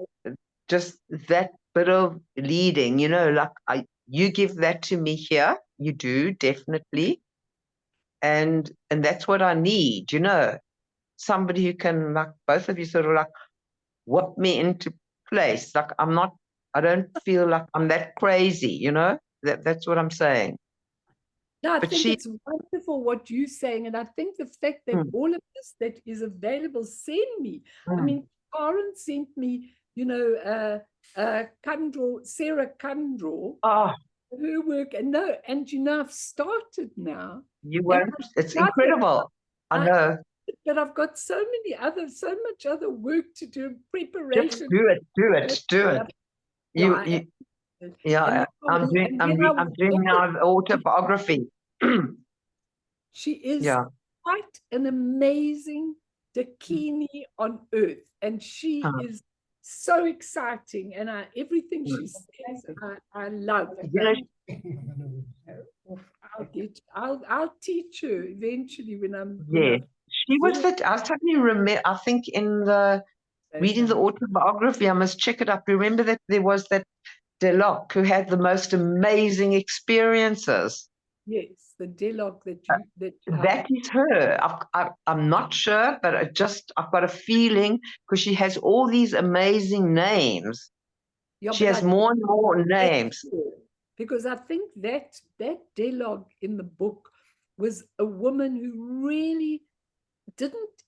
bit of leading, you know, like you give that to me here, you do definitely, and that's what I need, you know, somebody who can, like, both of you sort of like whip me into place. Like I don't feel like I'm that crazy, you know, that's what I'm saying. No, I But think she, it's wonderful what you're saying. And I think the fact that all of this that is available, send me. I mean, Karen sent me, you know, Sarah Kundrell, her work. And no, and you know, I've started now. you won't, it's incredible. I know. But I've got so much other work to do, preparation. Just do it. Yeah, I'm doing now the autobiography. She is quite an amazing dakini on earth, and she is so exciting, and everything she says, I love. I'll teach her eventually when I'm. Yeah, she was that. I suddenly remember. I think in the reading the autobiography, I must check it up. Remember that there was that Deloc who had the most amazing experiences. Yes, the Deloc that is her. I'm not sure, but I've got a feeling because she has all these amazing names. Yeah, she has more and more names. Because I think that Deloc in the book was a woman who really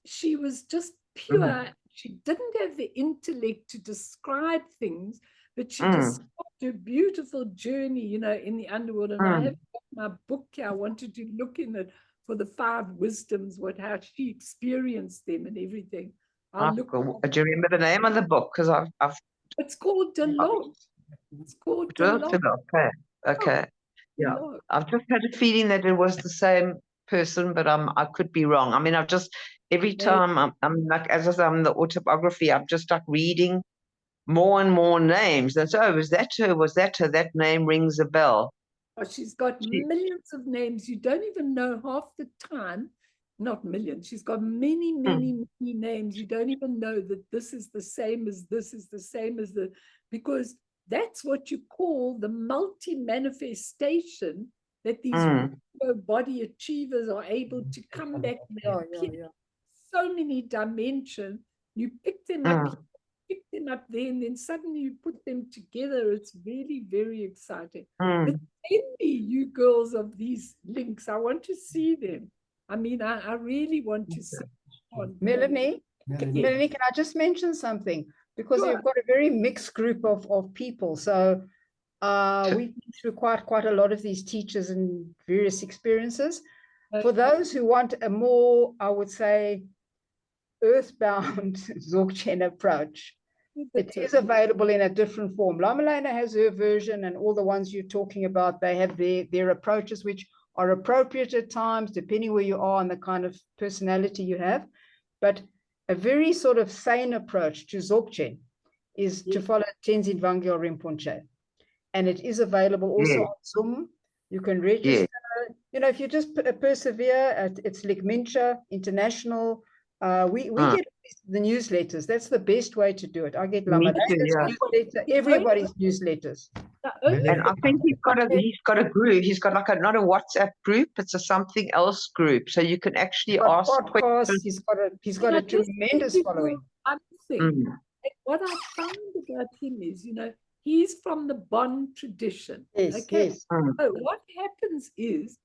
she was just pure. She didn't have the intellect to describe things, but she described a beautiful journey, you know, in the underworld. And I have got my book here. I wanted to look in it for the 5 wisdoms, how she experienced them and everything. Do you remember the name of the book? Because it's called Deloc. It's called Deloc. Okay. Yeah. I've just had a feeling that it was the same person, but I could be wrong. I mean, every time I'm like, as I say, I'm the autobiography, I'm just like reading more and more names. And so, was that her? Was that her? That name rings a bell. Oh, she's got millions of names. You don't even know half the time. Not millions. She's got many, many, many names. You don't even know that this is the same as this is the same as the, because that's what you call the multi-manifestation that these body achievers are able to come back. So many dimensions. You pick them up there, and then suddenly you put them together. It's really very exciting. But send me, you girls, of these links. I want to see them. I mean, I really want to see them. Melanie, Melanie, can I just mention something? Because you've got a very mixed group of people. So we've been through quite a lot of these teachers and various experiences. For those who want a more, I would say, earthbound Dzogchen approach, it is available in a different form. Lamalena has her version, and all the ones you're talking about, they have their approaches, which are appropriate at times, depending where you are and the kind of personality you have. But a very sort of sane approach to Dzogchen is to follow Tenzin Wangyal Rinpoche. And it is available also on Zoom. You can register. You know, if you just persevere, it's Ligmincha International. We get the newsletters. That's the best way to do it. I get Lamalena's newsletter, everybody's newsletters. And I think he's got a group. He's got like not a WhatsApp group. It's a something else group. So you can actually ask questions. He's got a tremendous following. What I found about him is, you know, he's from the Bon tradition. So what happens is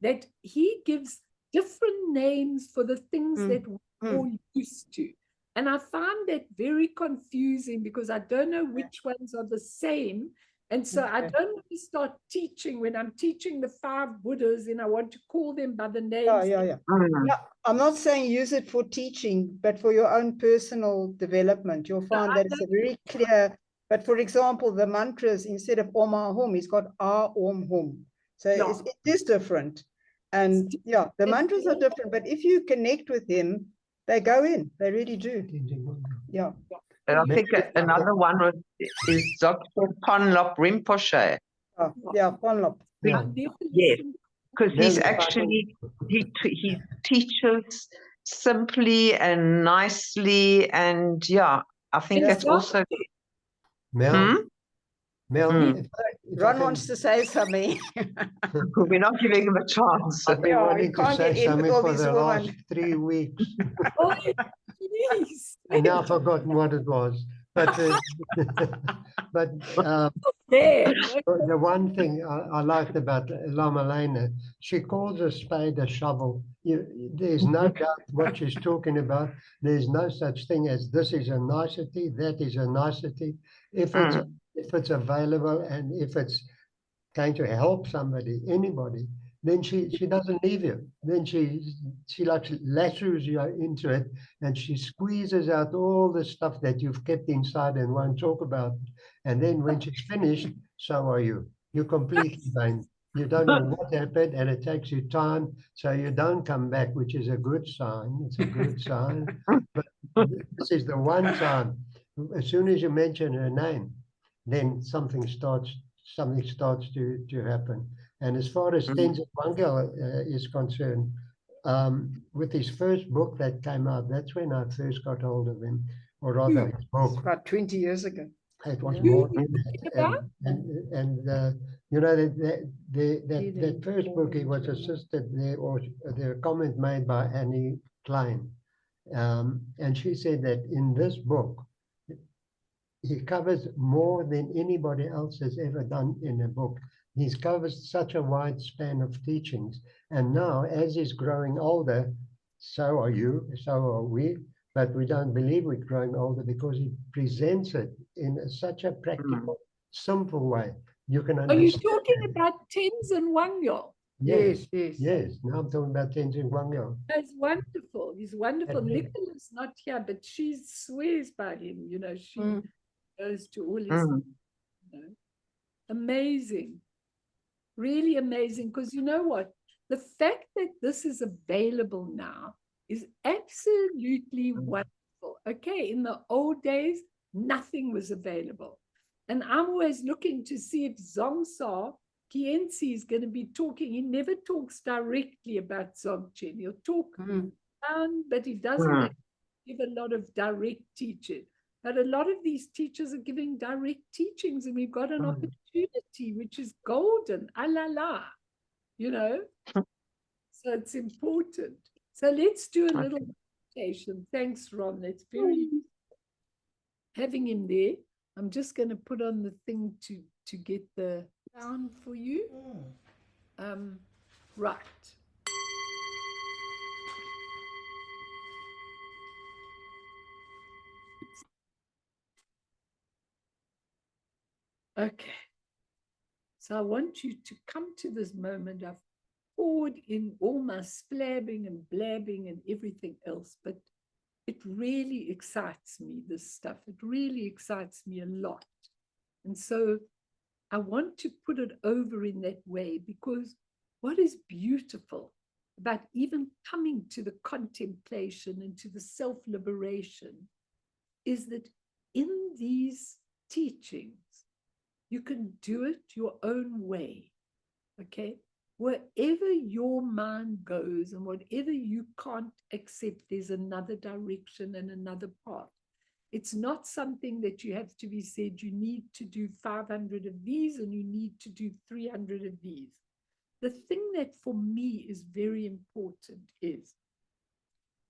that he gives different names for the things that we're all used to. And I found that very confusing because I don't know which ones are the same. And so I don't want to start teaching when I'm teaching the 5 Buddhas, and I want to call them by the names. No, I'm not saying use it for teaching, but for your own personal development. You'll find that it's a very clear, but for example, the mantras, instead of Om Ahum, he's got Ah Om Hum. So it is different. And the mantras are different, but if you connect with him, they go in. They really do. Yeah. And I think another one is Dr. Ponlop Rinpoche. Ponlop. Yes, because he's actually, he teaches simply and nicely, and I think Yeah. that's also. Mel, Hmm? Mel, Hmm. if I Ron can- wants to say something. We're not giving him a chance. I've been Yeah, wanting you to can't say get in with something all for these the last women. 3 weeks. Oh, please. And now I've forgotten what it was. But but There. the one thing I liked about Lama Lena, she calls a spade a shovel. There's no doubt what she's talking about. There's no such thing as this is a nicety, that is a nicety. If it's available and if it's going to help somebody, anybody, then she doesn't leave you. Then she like lassos you into it, and she squeezes out all the stuff that you've kept inside and won't talk about. And then when she's finished, so are you. You're completely vain. You don't know what happened, and it takes you time, so you don't come back, which is a good sign. It's a good sign. But this is the one time. As soon as you mention her name, then something starts to happen. And as far as Tenzin Wangyal is concerned, with his first book that came out, that's when I first got hold of him, or rather his book. About 20 years ago. It was Who more are you than talking that. about? And you know, that first book, he was assisted there, or the comment made by Annie Klein. And she said that in this book, he covers more than anybody else has ever done in a book. He's covers such a wide span of teachings. And now, as he's growing older, so are you, so are we, but we don't believe we're growing older because he presents it in such a practical, simple way. You can Are understand. you talking about Tenzin Wangyal? Yes, Yes. yes. Now I'm talking about Tenzin Wangyal. That's wonderful. He's wonderful. And- Nicola's not here, but she swears by him. You know, she goes to all his. Mm. You know. Amazing. Really amazing. Because you know what? The fact that this is available now is absolutely wonderful. Okay, in the old days, nothing was available. And I'm always looking to see if Zongsa Kienzi is going to be talking. He never talks directly about Dzogchen. He'll talk down, but he doesn't give a lot of direct teaching. But a lot of these teachers are giving direct teachings, and we've got an opportunity, which is golden, la, you know. So it's important. So let's do a little meditation. Thanks, Ron. That's very having him there. I'm just going to put on the thing to get the sound for you. Right. Okay. So I want you to come to this moment. I've poured in all my splabbing and blabbing and everything else, but it really excites me, this stuff. It really excites me a lot. And so I want to put it over in that way, because what is beautiful about even coming to the contemplation and to the self-liberation is that in these teachings, you can do it your own way, okay? Wherever your mind goes and whatever you can't accept, there's another direction and another path. It's not something that you have to be said, you need to do 500 of these and you need to do 300 of these. The thing that for me is very important is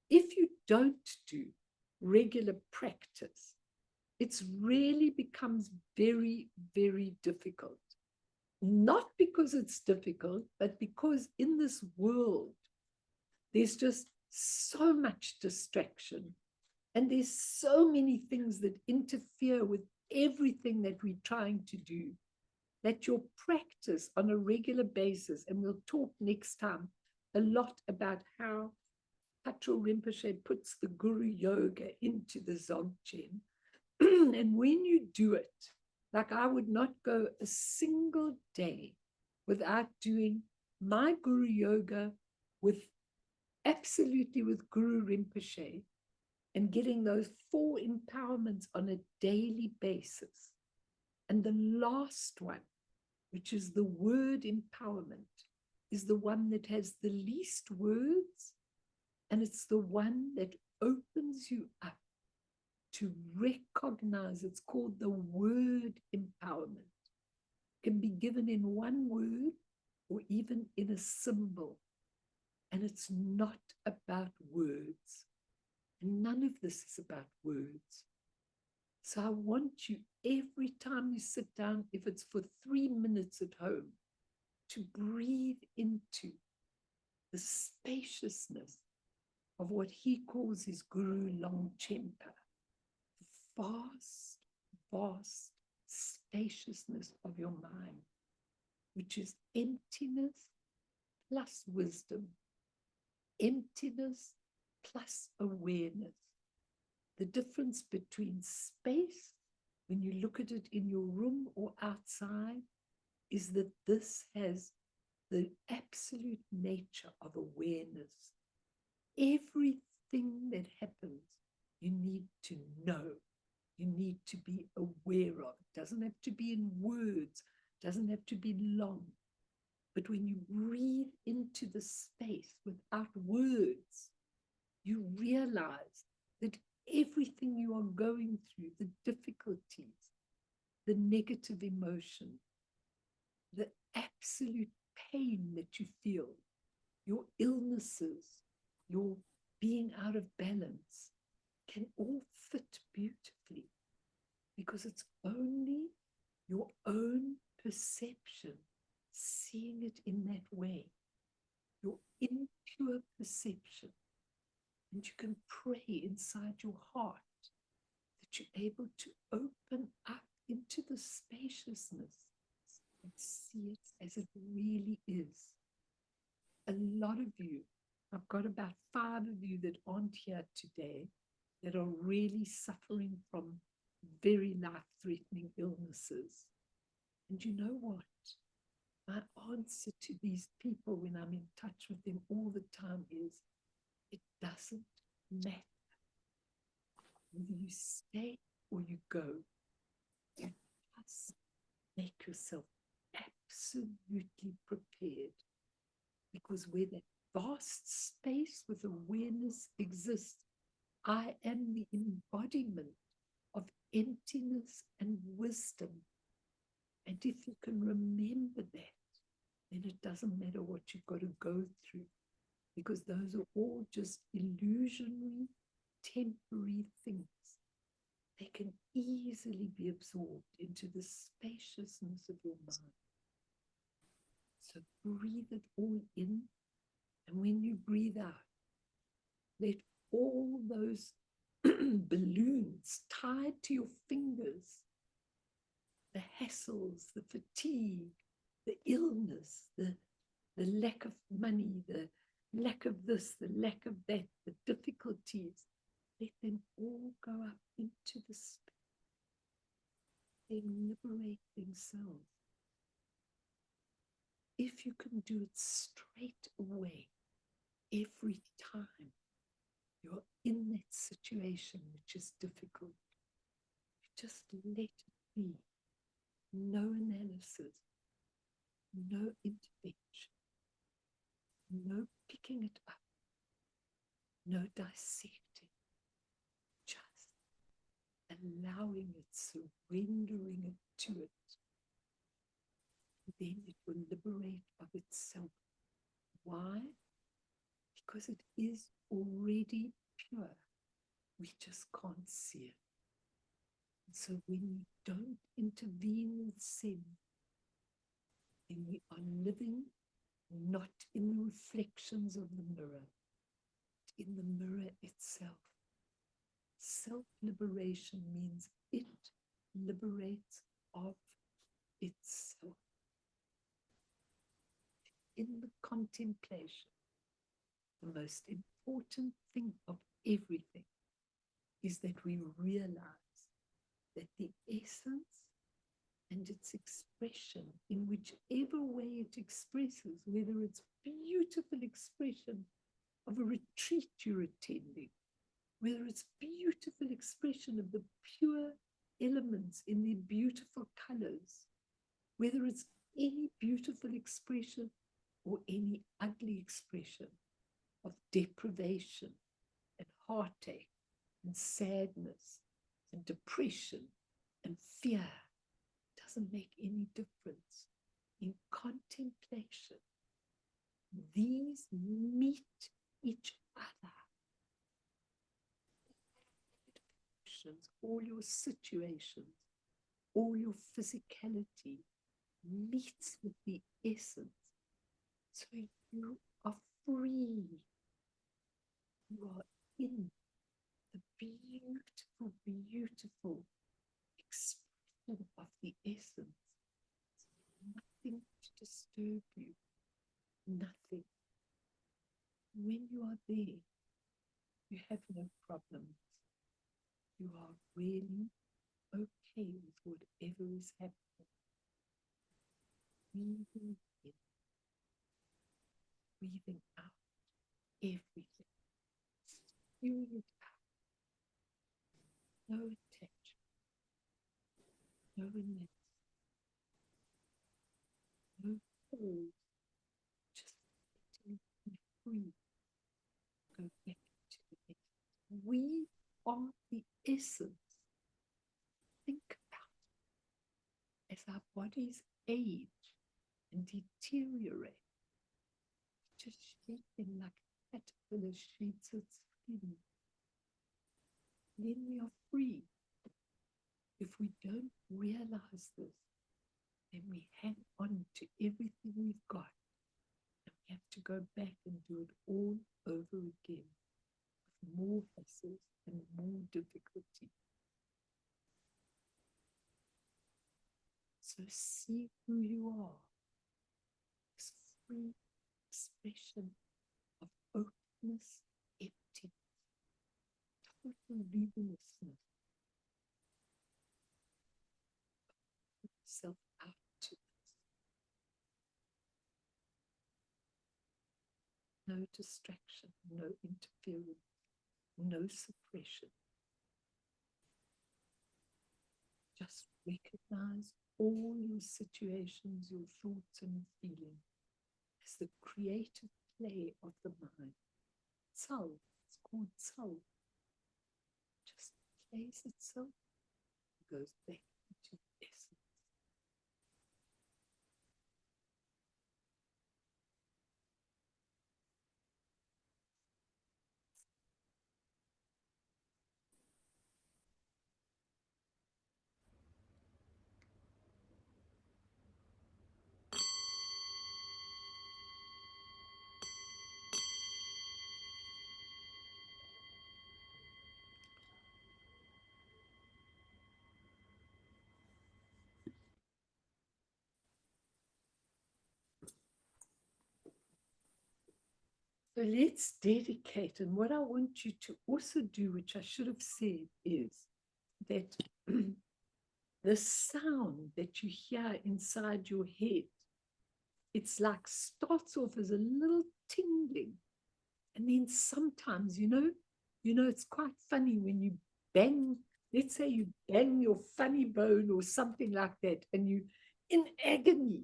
if you don't do regular practice, it really becomes very, very difficult. Not because it's difficult, but because in this world, there's just so much distraction. And there's so many things that interfere with everything that we're trying to do, that your practice on a regular basis, and we'll talk next time a lot about how Patrul Rinpoche puts the Guru Yoga into the Dzogchen. And when you do it, like I would not go a single day without doing my Guru Yoga with Guru Rinpoche, and getting those 4 empowerments on a daily basis. And the last one, which is the word empowerment, is the one that has the least words, and it's the one that opens you up to recognize. It's called the word empowerment. It can be given in one word or even in a symbol. And it's not about words. And none of this is about words. So I want you, every time you sit down, if it's for 3 minutes at home, to breathe into the spaciousness of what he calls his Guru Longchenpa, the vast, vast spaciousness of your mind, which is emptiness plus wisdom, emptiness plus awareness. The difference between space, when you look at it in your room or outside, is that this has the absolute nature of awareness. Everything that happens, you need to know. You need to be aware of. It doesn't have to be in words, doesn't have to be long. But when you breathe into the space without words, you realize that everything you are going through, the difficulties, the negative emotion, the absolute pain that you feel, your illnesses, your being out of balance, can all fit beautifully, because it's only your own perception seeing it in that way, your impure perception. And you can pray inside your heart that you're able to open up into the spaciousness and see it as it really is. A lot of you, I've got about 5 of you that aren't here today, that are really suffering from very life-threatening illnesses. And you know what? My answer to these people when I'm in touch with them all the time is, it doesn't matter whether you stay or you go. You just make yourself absolutely prepared, because where that vast space with awareness exists, I am the embodiment of emptiness and wisdom. And if you can remember that, then it doesn't matter what you've got to go through, because those are all just illusionary, temporary things. They can easily be absorbed into the spaciousness of your mind. So breathe it all in, and when you breathe out, let all those balloons tied to your fingers, the hassles, the fatigue, the illness, the lack of money, the lack of this, the lack of that, the difficulties, let them all go up into the space. They liberate themselves. If you can do it straight away, every time you're in that situation which is difficult, you just let it be. No analysis, no intervention, no picking it up, no dissecting, just allowing it, surrendering it to it. Then it will liberate of itself. Why? Because it is already pure. We just can't see it. And so when we don't intervene with sin, then we are living not in the reflections of the mirror, but in the mirror itself. Self-liberation means it liberates of itself. In the contemplation, the most important thing of everything is that we realize that the essence and its expression, in whichever way it expresses, whether it's beautiful expression of a retreat you're attending, whether it's beautiful expression of the pure elements in their beautiful colors, whether it's any beautiful expression or any ugly expression of deprivation and heartache and sadness and depression and fear. Doesn't make any difference. In contemplation, these meet each other. All your situations, all your physicality meets with the essence. So you are free. You are in the beautiful, beautiful expression of the essence. Nothing to disturb you. Nothing. When you are there, you have no problems. You are really okay with whatever is happening. Breathing in, breathing out, everything. Spewing it out. No attachment, no limits, no pause. Just letting it be free. Go back to the essence. We are the essence. Think about it. As our bodies age and deteriorate, just shaping like a caterpillar shapes its skin. Then we are free. If we don't realize this, then we hang on to everything we've got, and we have to go back and do it all over again with more hassles and more difficulty. So see who you are. This free expression of openness, emptiness, total luminousness. Put yourself out to this. No distraction, no interference, no suppression. Just recognize all your situations, your thoughts and feelings as the creative play of the mind. Self, it's called self. Just plays itself, goes back into essence. So let's dedicate. And what I want you to also do, which I should have said, is that the sound that you hear inside your head, it's like starts off as a little tingling. And then sometimes, it's quite funny when you bang, let's say you bang your funny bone or something like that, and you in agony.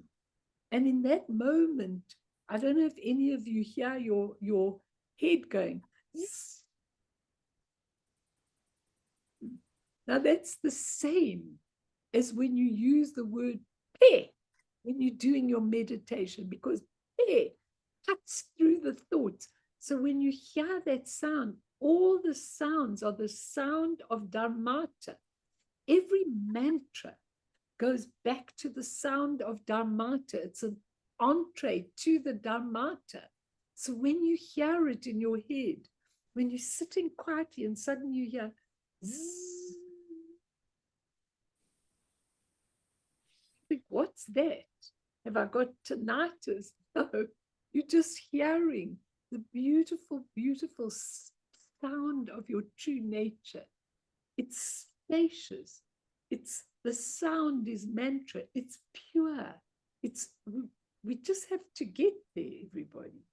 And in that moment, I don't know if any of you hear your head going, zzz. Now that's the same as when you use the word pe when you're doing your meditation, because pe cuts through the thoughts. So when you hear that sound, all the sounds are the sound of Dharmata. Every mantra goes back to the sound of Dharmata. It's an entree to the Dharmata. So when you hear it in your head, when you're sitting quietly and suddenly you hear zzz, think, what's that? Have I got tinnitus? No, you're just hearing the beautiful, beautiful sound of your true nature. It's spacious. It's the sound is mantra. It's pure. We just have to get there, everybody.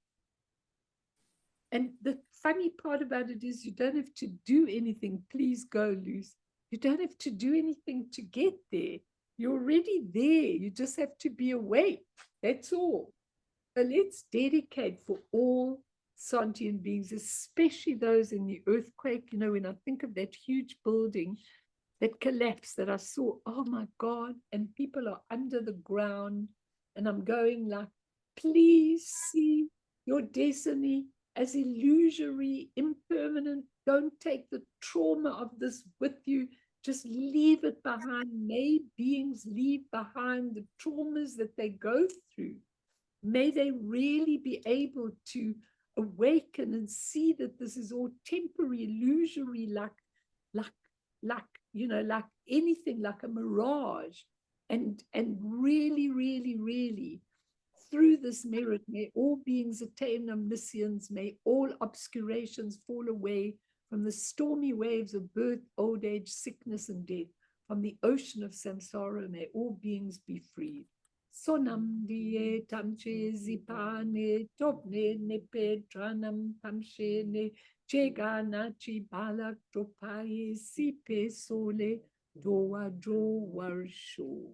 And the funny part about it is you don't have to do anything. Please go, Luce. You don't have to do anything to get there. You're already there. You just have to be awake. That's all. So let's dedicate for all sentient beings, especially those in the earthquake. When I think of that huge building, that collapsed that I saw, oh my God, and people are under the ground. And I'm going like, please see your destiny as illusory, impermanent. Don't take the trauma of this with you. Just leave it behind. May beings leave behind the traumas that they go through. May they really be able to awaken and see that this is all temporary, illusory, like anything, like a mirage. And really, really, really, through this merit, may all beings attain omniscience, may all obscurations fall away from the stormy waves of birth, old age, sickness, and death. From the ocean of samsara, may all beings be freed. Sonam diye tamche zipane topne nepe tranam tamshe ne chegana chi balak topaye sipe sole doa do warsho.